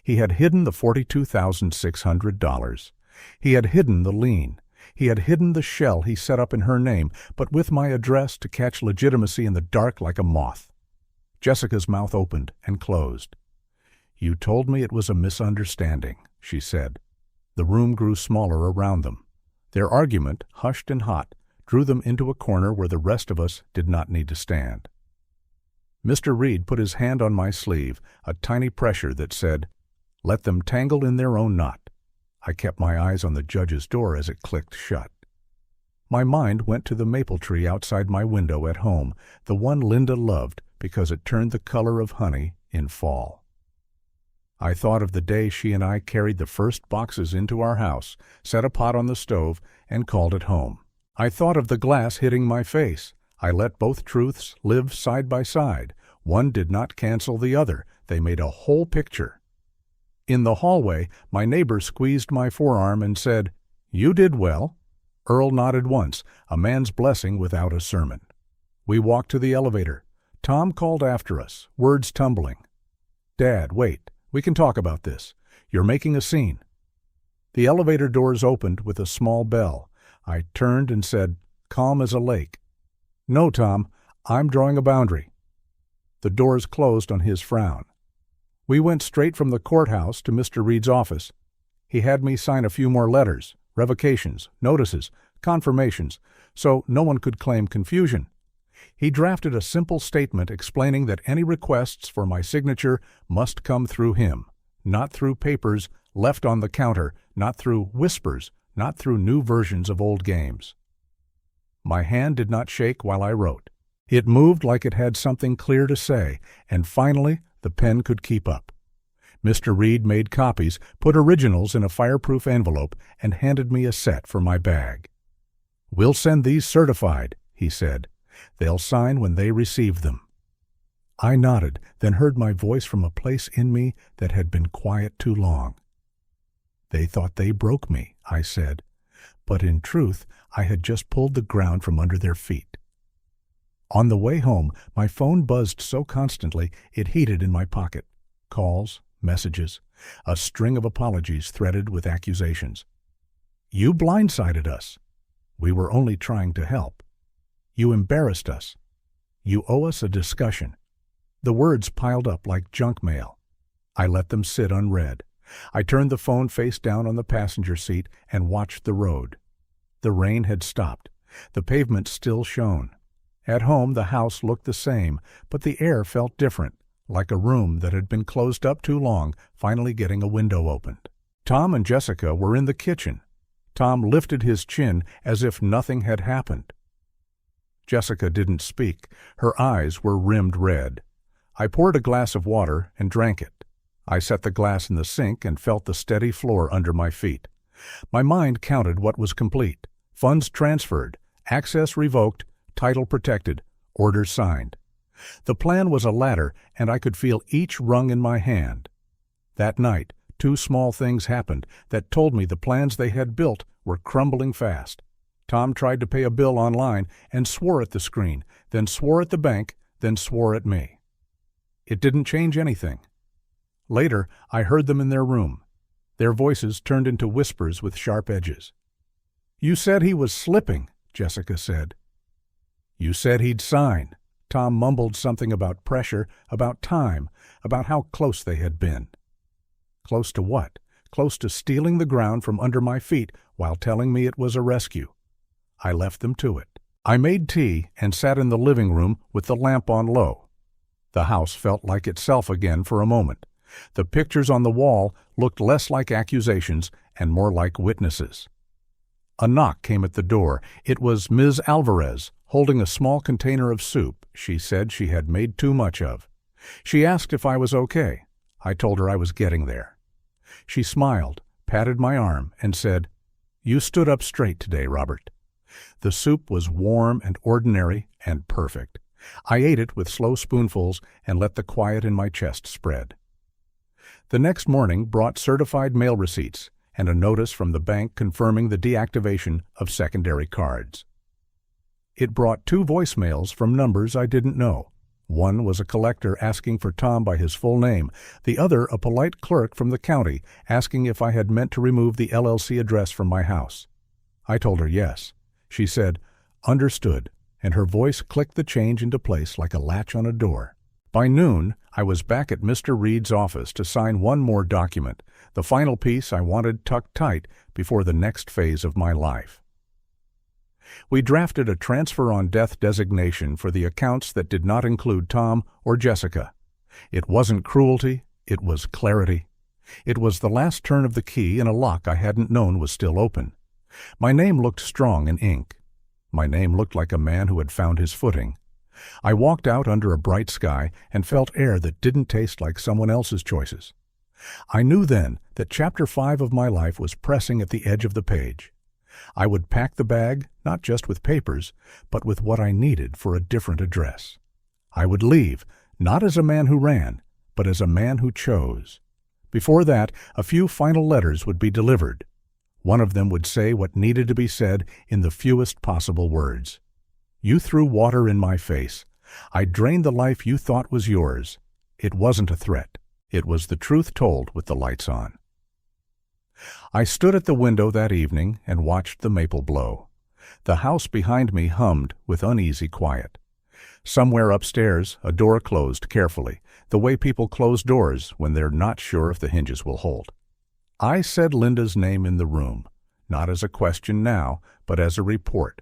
He had hidden the $42,600. He had hidden the lien. He had hidden the shell he set up in her name, but with my address to catch legitimacy in the dark like a moth. Jessica's mouth opened and closed. "You told me it was a misunderstanding," she said. The room grew smaller around them. Their argument, hushed and hot, drew them into a corner where the rest of us did not need to stand. Mr. Reed put his hand on my sleeve, a tiny pressure that said, "Let them tangle in their own knot." I kept my eyes on the judge's door as it clicked shut. My mind went to the maple tree outside my window at home, the one Linda loved because it turned the color of honey in fall. I thought of the day she and I carried the first boxes into our house, set a pot on the stove, and called it home. I thought of the glass hitting my face. I let both truths live side by side. One did not cancel the other. They made a whole picture. In the hallway, my neighbor squeezed my forearm and said, "You did well." Earl nodded once, a man's blessing without a sermon. We walked to the elevator. Tom called after us, words tumbling. "Dad, wait. We can talk about this. You're making a scene." The elevator doors opened with a small bell. I turned and said, calm as a lake, "No, Tom, I'm drawing a boundary." The doors closed on his frown. We went straight from the courthouse to Mr. Reed's office. He had me sign a few more letters, revocations, notices, confirmations, so no one could claim confusion. He drafted a simple statement explaining that any requests for my signature must come through him, not through papers left on the counter, not through whispers, not through new versions of old games. My hand did not shake while I wrote. It moved like it had something clear to say, and finally the pen could keep up. Mr. Reed made copies, put originals in a fireproof envelope, and handed me a set for my bag. "We'll send these certified," he said. "They'll sign when they receive them." I nodded, then heard my voice from a place in me that had been quiet too long. "They thought they broke me," I said, but in truth I had just pulled the ground from under their feet. On the way home, my phone buzzed so constantly it heated in my pocket. Calls, messages, a string of apologies threaded with accusations. "You blindsided us." "We were only trying to help." "You embarrassed us." "You owe us a discussion." The words piled up like junk mail. I let them sit unread. I turned the phone face down on the passenger seat and watched the road. The rain had stopped. The pavement still shone. At home, the house looked the same, but the air felt different, like a room that had been closed up too long, finally getting a window opened. Tom and Jessica were in the kitchen. Tom lifted his chin as if nothing had happened. Jessica didn't speak. Her eyes were rimmed red. I poured a glass of water and drank it. I set the glass in the sink and felt the steady floor under my feet. My mind counted what was complete. Funds transferred, access revoked, title protected, orders signed. The plan was a ladder, and I could feel each rung in my hand. That night, 2 small things happened that told me the plans they had built were crumbling fast. Tom tried to pay a bill online and swore at the screen, then swore at the bank, then swore at me. It didn't change anything. Later, I heard them in their room. Their voices turned into whispers with sharp edges. "You said he was slipping," Jessica said. "You said he'd sign." Tom mumbled something about pressure, about time, about how close they had been. Close to what? Close to stealing the ground from under my feet while telling me it was a rescue. I left them to it. I made tea and sat in the living room with the lamp on low. The house felt like itself again for a moment. The pictures on the wall looked less like accusations and more like witnesses. A knock came at the door. It was Ms. Alvarez, holding a small container of soup she said she had made too much of. She asked if I was okay. I told her I was getting there. She smiled, patted my arm, and said, "You stood up straight today, Robert." The soup was warm and ordinary and perfect. I ate it with slow spoonfuls and let the quiet in my chest spread. The next morning brought certified mail receipts and a notice from the bank confirming the deactivation of secondary cards. It brought 2 voicemails from numbers I didn't know. One was a collector asking for Tom by his full name, the other a polite clerk from the county asking if I had meant to remove the LLC address from my house. I told her yes. She said, "Understood," and her voice clicked the change into place like a latch on a door. By noon, I was back at Mr. Reed's office to sign one more document, the final piece I wanted tucked tight before the next phase of my life. We drafted a transfer-on-death designation for the accounts that did not include Tom or Jessica. It wasn't cruelty, it was clarity. It was the last turn of the key in a lock I hadn't known was still open. My name looked strong in ink. My name looked like a man who had found his footing. I walked out under a bright sky and felt air that didn't taste like someone else's choices. I knew then that Chapter 5 of my life was pressing at the edge of the page. I would pack the bag, not just with papers, but with what I needed for a different address. I would leave, not as a man who ran, but as a man who chose. Before that, a few final letters would be delivered. One of them would say what needed to be said in the fewest possible words. "You threw water in my face. I drained the life you thought was yours. It wasn't a threat. It was the truth told with the lights on. I stood at the window that evening and watched the maple blow. The house behind me hummed with uneasy quiet. Somewhere upstairs, a door closed carefully, the way people close doors when they're not sure if the hinges will hold. I said Linda's name in the room, not as a question now, but as a report.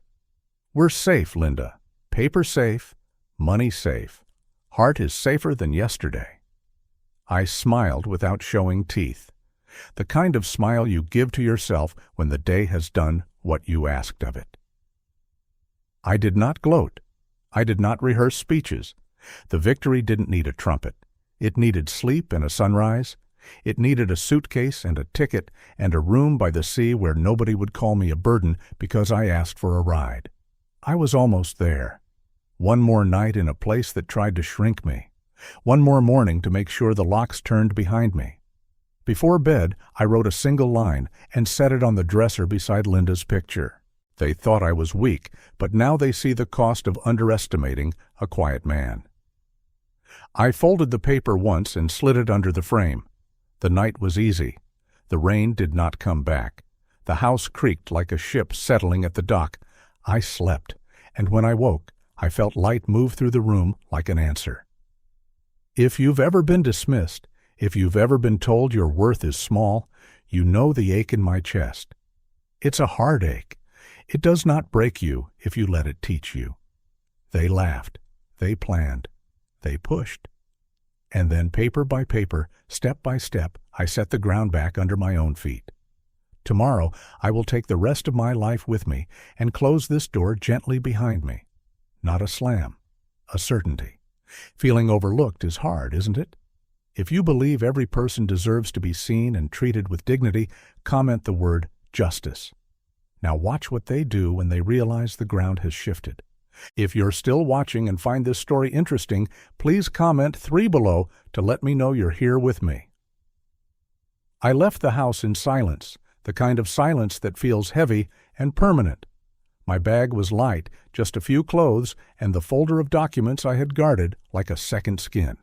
We're safe, Linda. Paper safe, money safe. Heart is safer than yesterday. I smiled without showing teeth. The kind of smile you give to yourself when the day has done what you asked of it. I did not gloat. I did not rehearse speeches. The victory didn't need a trumpet. It needed sleep and a sunrise. It needed a suitcase and a ticket and a room by the sea where nobody would call me a burden because I asked for a ride. I was almost there. One more night in a place that tried to shrink me. One more morning to make sure the locks turned behind me. Before bed, I wrote a single line and set it on the dresser beside Linda's picture. They thought I was weak, but now they see the cost of underestimating a quiet man. I folded the paper once and slid it under the frame. The night was easy. The rain did not come back. The house creaked like a ship settling at the dock. I slept, and when I woke, I felt light move through the room like an answer. If you've ever been dismissed, if you've ever been told your worth is small, you know the ache in my chest. It's a hard ache. It does not break you if you let it teach you. They laughed. They planned. They pushed. And then paper by paper, step by step, I set the ground back under my own feet. Tomorrow I will take the rest of my life with me and close this door gently behind me. Not a slam, a certainty. Feeling overlooked is hard, isn't it? If you believe every person deserves to be seen and treated with dignity, comment the word justice. Now watch what they do when they realize the ground has shifted. If you're still watching and find this story interesting, please comment 3 below to let me know you're here with me. I left the house in silence, the kind of silence that feels heavy and permanent. My bag was light, just a few clothes, and the folder of documents I had guarded like a second skin.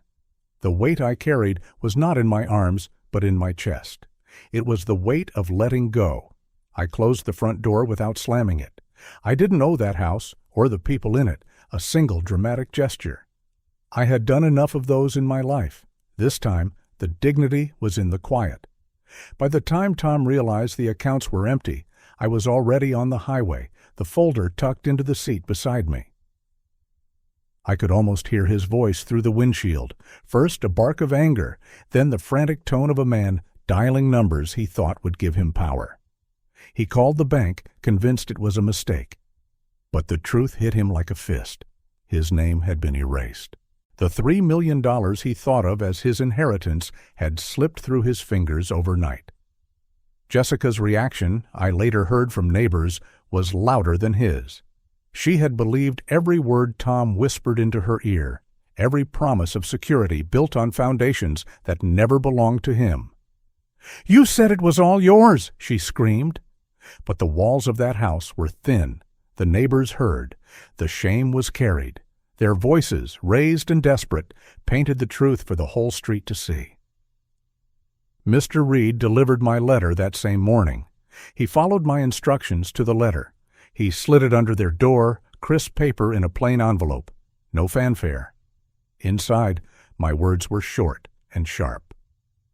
The weight I carried was not in my arms, but in my chest. It was the weight of letting go. I closed the front door without slamming it. I didn't owe that house, or the people in it, a single dramatic gesture. I had done enough of those in my life. This time, the dignity was in the quiet. By the time Tom realized the accounts were empty, I was already on the highway, the folder tucked into the seat beside me. I could almost hear his voice through the windshield, first a bark of anger, then the frantic tone of a man dialing numbers he thought would give him power. He called the bank, convinced it was a mistake. But the truth hit him like a fist. His name had been erased. The $3 million he thought of as his inheritance had slipped through his fingers overnight. Jessica's reaction, I later heard from neighbors, was louder than his. She had believed every word Tom whispered into her ear, every promise of security built on foundations that never belonged to him. "You said it was all yours," she screamed. But the walls of that house were thin. The neighbors heard. The shame was carried. Their voices, raised and desperate, painted the truth for the whole street to see. Mr. Reed delivered my letter that same morning. He followed my instructions to the letter. He slid it under their door, crisp paper in a plain envelope. No fanfare. Inside, my words were short and sharp.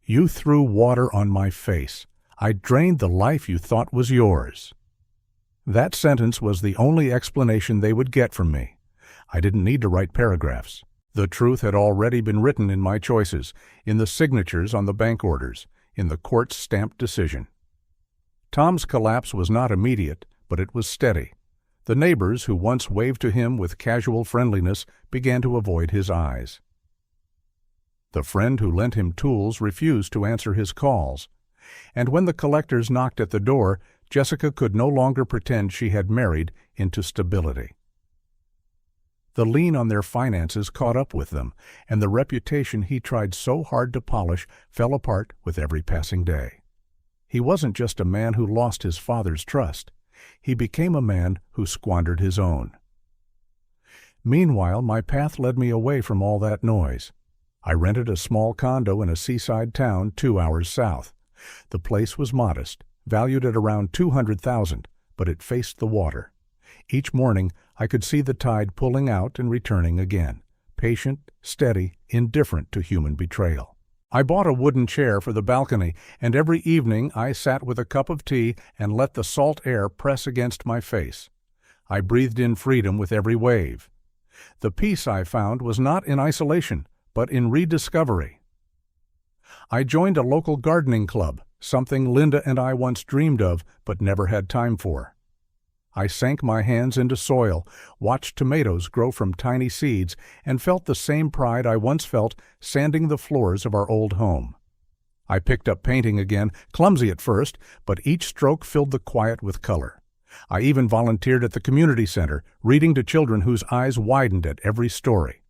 "You threw water on my face. I drained the life you thought was yours." That sentence was the only explanation they would get from me. I didn't need to write paragraphs. The truth had already been written in my choices, in the signatures on the bank orders, in the court's stamped decision. Tom's collapse was not immediate, but it was steady. The neighbors who once waved to him with casual friendliness began to avoid his eyes. The friend who lent him tools refused to answer his calls. And when the collectors knocked at the door, Jessica could no longer pretend she had married into stability. The lien on their finances caught up with them, and the reputation he tried so hard to polish fell apart with every passing day. He wasn't just a man who lost his father's trust. He became a man who squandered his own. Meanwhile, my path led me away from all that noise. I rented a small condo in a seaside town 2 hours south. The place was modest, valued at around $200,000, but it faced the water. Each morning I could see the tide pulling out and returning again, patient, steady, indifferent to human betrayal. I bought a wooden chair for the balcony, and every evening I sat with a cup of tea and let the salt air press against my face. I breathed in freedom with every wave. The peace I found was not in isolation, but in rediscovery. I joined a local gardening club, something Linda and I once dreamed of but never had time for. I sank my hands into soil, watched tomatoes grow from tiny seeds, and felt the same pride I once felt sanding the floors of our old home. I picked up painting again, clumsy at first, but each stroke filled the quiet with color. I even volunteered at the community center, reading to children whose eyes widened at every story.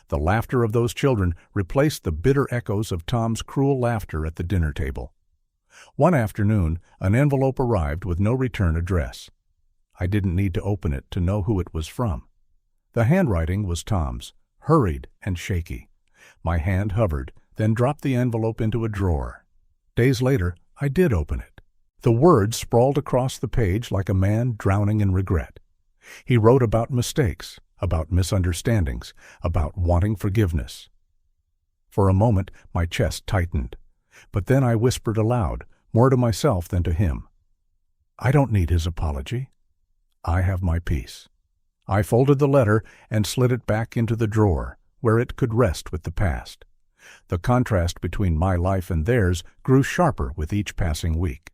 The laughter of those children replaced the bitter echoes of Tom's cruel laughter at the dinner table. One afternoon, an envelope arrived with no return address. I didn't need to open it to know who it was from. The handwriting was Tom's, hurried and shaky. My hand hovered, then dropped the envelope into a drawer. Days later, I did open it. The words sprawled across the page like a man drowning in regret. He wrote about mistakes, about misunderstandings, about wanting forgiveness. For a moment, my chest tightened, but then I whispered aloud, more to myself than to him. I don't need his apology. I have my peace. I folded the letter and slid it back into the drawer, where it could rest with the past. The contrast between my life and theirs grew sharper with each passing week.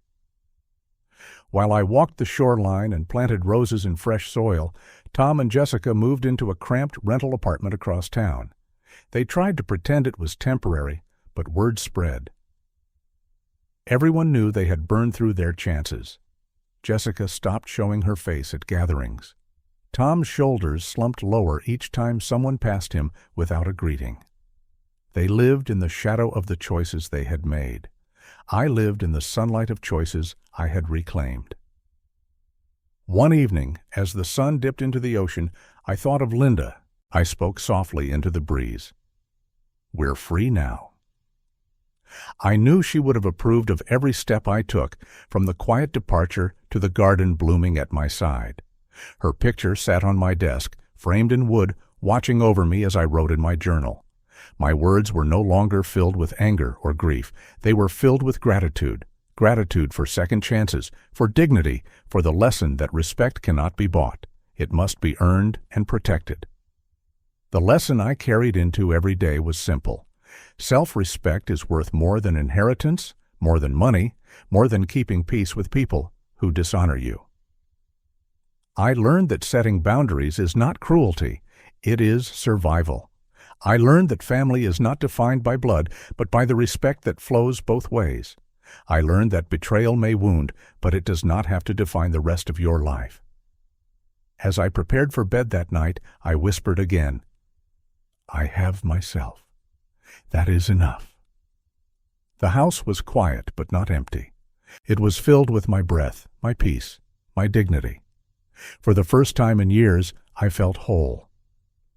While I walked the shoreline and planted roses in fresh soil, Tom and Jessica moved into a cramped rental apartment across town. They tried to pretend it was temporary, but word spread. Everyone knew they had burned through their chances. Jessica stopped showing her face at gatherings. Tom's shoulders slumped lower each time someone passed him without a greeting. They lived in the shadow of the choices they had made. I lived in the sunlight of choices I had reclaimed. One evening, as the sun dipped into the ocean, I thought of Linda. I spoke softly into the breeze. We're free now. I knew she would have approved of every step I took, from the quiet departure to the garden blooming at my side. Her picture sat on my desk, framed in wood, watching over me as I wrote in my journal. My words were no longer filled with anger or grief. They were filled with gratitude. Gratitude for second chances, for dignity, for the lesson that respect cannot be bought. It must be earned and protected. The lesson I carried into every day was simple. Self-respect is worth more than inheritance, more than money, more than keeping peace with people who dishonor you. I learned that setting boundaries is not cruelty, it is survival. I learned that family is not defined by blood, but by the respect that flows both ways. I learned that betrayal may wound, but it does not have to define the rest of your life. As I prepared for bed that night, I whispered again, I have myself. That is enough. The house was quiet but not empty. It was filled with my breath, my peace, my dignity. For the first time in years, I felt whole.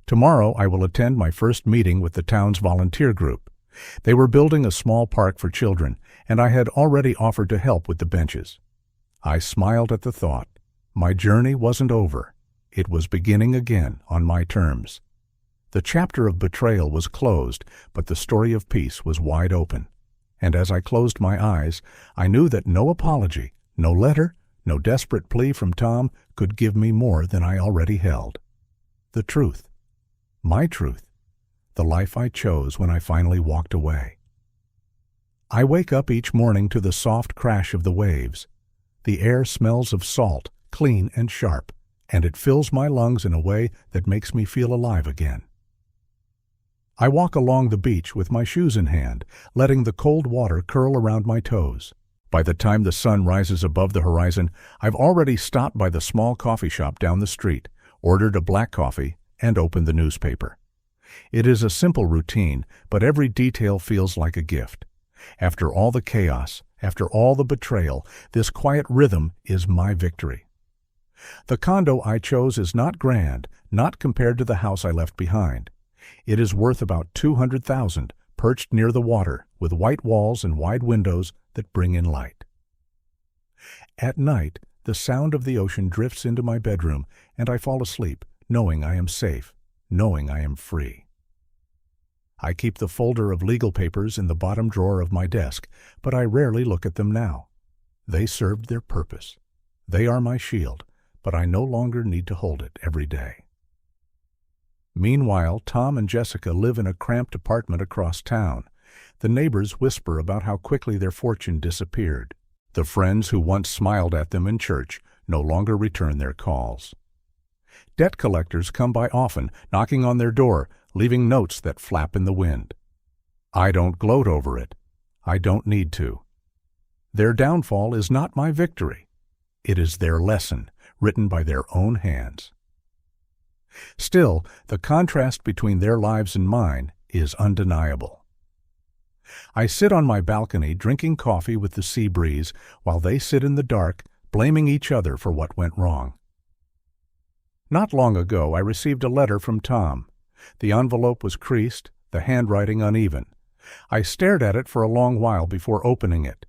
Tomorrow I will attend my first meeting with the town's volunteer group. They were building a small park for children, and I had already offered to help with the benches. I smiled at the thought. My journey wasn't over. It was beginning again on my terms. The chapter of betrayal was closed, but the story of peace was wide open. And as I closed my eyes, I knew that no apology, no letter, no desperate plea from Tom could give me more than I already held. The truth. My truth. The life I chose when I finally walked away. I wake up each morning to the soft crash of the waves. The air smells of salt, clean and sharp, and it fills my lungs in a way that makes me feel alive again. I walk along the beach with my shoes in hand, letting the cold water curl around my toes. By the time the sun rises above the horizon, I've already stopped by the small coffee shop down the street, ordered a black coffee, and opened the newspaper. It is a simple routine, but every detail feels like a gift. After all the chaos, after all the betrayal, this quiet rhythm is my victory. The condo I chose is not grand, not compared to the house I left behind. It is worth about 200,000, perched near the water, with white walls and wide windows that bring in light. At night, the sound of the ocean drifts into my bedroom, and I fall asleep, knowing I am safe, knowing I am free. I keep the folder of legal papers in the bottom drawer of my desk, but I rarely look at them now. They served their purpose. They are my shield, but I no longer need to hold it every day. Meanwhile, Tom and Jessica live in a cramped apartment across town. The neighbors whisper about how quickly their fortune disappeared. The friends who once smiled at them in church no longer return their calls. Debt collectors come by often, knocking on their door, leaving notes that flap in the wind. I don't gloat over it. I don't need to. Their downfall is not my victory. It is their lesson, written by their own hands. Still, the contrast between their lives and mine is undeniable. I sit on my balcony drinking coffee with the sea breeze while they sit in the dark, blaming each other for what went wrong. Not long ago, I received a letter from Tom. The envelope was creased, the handwriting uneven. I stared at it for a long while before opening it.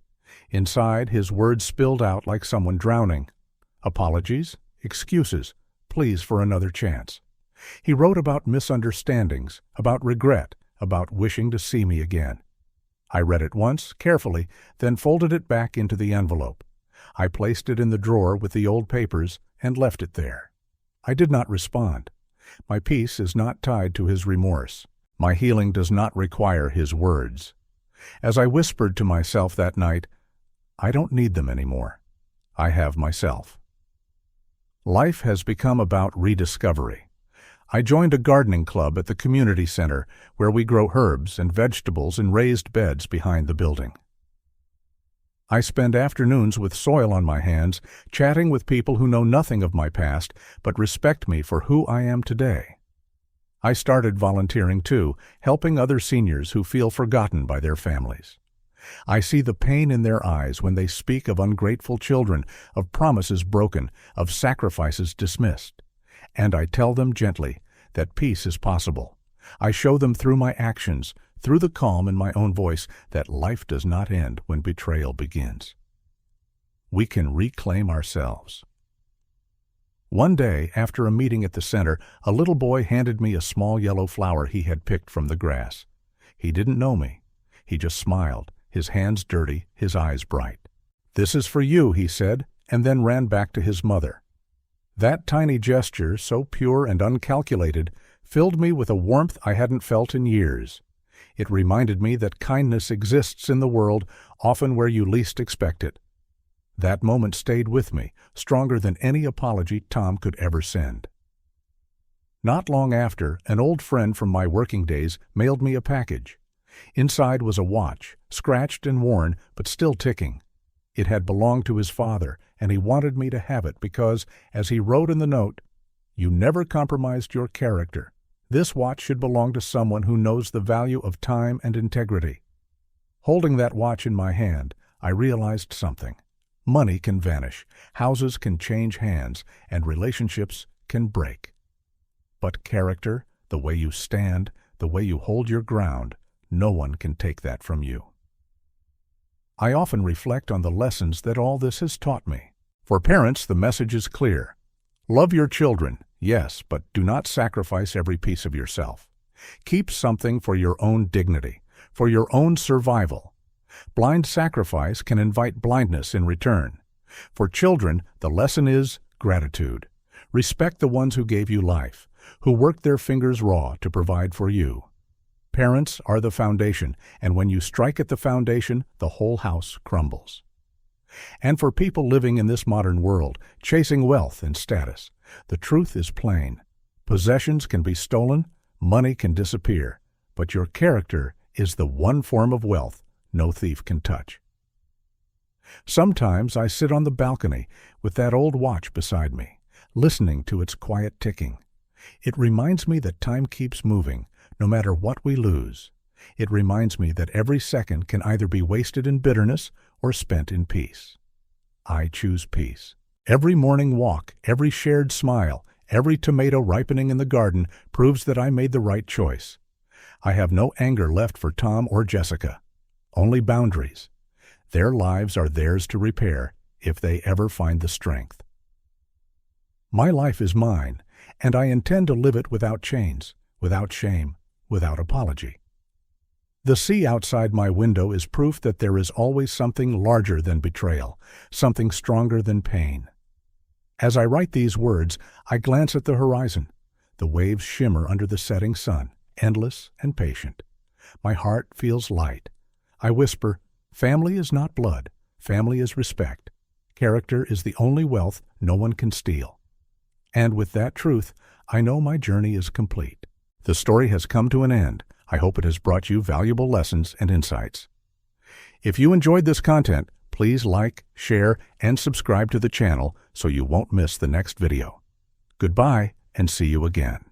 Inside, his words spilled out like someone drowning. Apologies, excuses, pleas for another chance. He wrote about misunderstandings, about regret, about wishing to see me again. I read it once, carefully, then folded it back into the envelope. I placed it in the drawer with the old papers and left it there. I did not respond. My peace is not tied to his remorse. My healing does not require his words. As I whispered to myself that night, I don't need them anymore. I have myself. Life has become about rediscovery. I joined a gardening club at the community center where we grow herbs and vegetables in raised beds behind the building. I spend afternoons with soil on my hands, chatting with people who know nothing of my past but respect me for who I am today. I started volunteering too, helping other seniors who feel forgotten by their families. I see the pain in their eyes when they speak of ungrateful children, of promises broken, of sacrifices dismissed. And I tell them gently that peace is possible. I show them through my actions, through the calm in my own voice, that life does not end when betrayal begins. We can reclaim ourselves. One day, after a meeting at the center, a little boy handed me a small yellow flower he had picked from the grass. He didn't know me. He just smiled, his hands dirty, his eyes bright. "This is for you," he said, and then ran back to his mother. That tiny gesture, so pure and uncalculated, filled me with a warmth I hadn't felt in years. It reminded me that kindness exists in the world, often where you least expect it. That moment stayed with me, stronger than any apology Tom could ever send. Not long after, an old friend from my working days mailed me a package. Inside was a watch, scratched and worn, but still ticking. It had belonged to his father, and he wanted me to have it because, as he wrote in the note, "You never compromised your character. This watch should belong to someone who knows the value of time and integrity." Holding that watch in my hand, I realized something. Money can vanish, houses can change hands, and relationships can break. But character, the way you stand, the way you hold your ground, no one can take that from you. I often reflect on the lessons that all this has taught me. For parents, the message is clear. Love your children, yes, but do not sacrifice every piece of yourself. Keep something for your own dignity, for your own survival. Blind sacrifice can invite blindness in return. For children, the lesson is gratitude. Respect the ones who gave you life, who worked their fingers raw to provide for you. Parents are the foundation, and when you strike at the foundation, the whole house crumbles. And for people living in this modern world, chasing wealth and status, the truth is plain. Possessions can be stolen, money can disappear, but your character is the one form of wealth no thief can touch. Sometimes I sit on the balcony with that old watch beside me, listening to its quiet ticking. It reminds me that time keeps moving, no matter what we lose. It reminds me that every second can either be wasted in bitterness or spent in peace. I choose peace. Every morning walk, every shared smile, Every tomato ripening in the garden proves that I made the right choice. I have no anger left for Tom or Jessica, only boundaries. Their lives are theirs to repair if they ever find the strength. My life is mine, and I intend to live it without chains, without shame, without apology. The sea outside my window is proof that there is always something larger than betrayal, something stronger than pain. As I write these words, I glance at the horizon. The waves shimmer under the setting sun, endless and patient. My heart feels light. I whisper, family is not blood. Family is respect. Character is the only wealth no one can steal. And with that truth, I know my journey is complete. The story has come to an end. I hope it has brought you valuable lessons and insights. If you enjoyed this content, please like, share, and subscribe to the channel so you won't miss the next video. Goodbye, and see you again.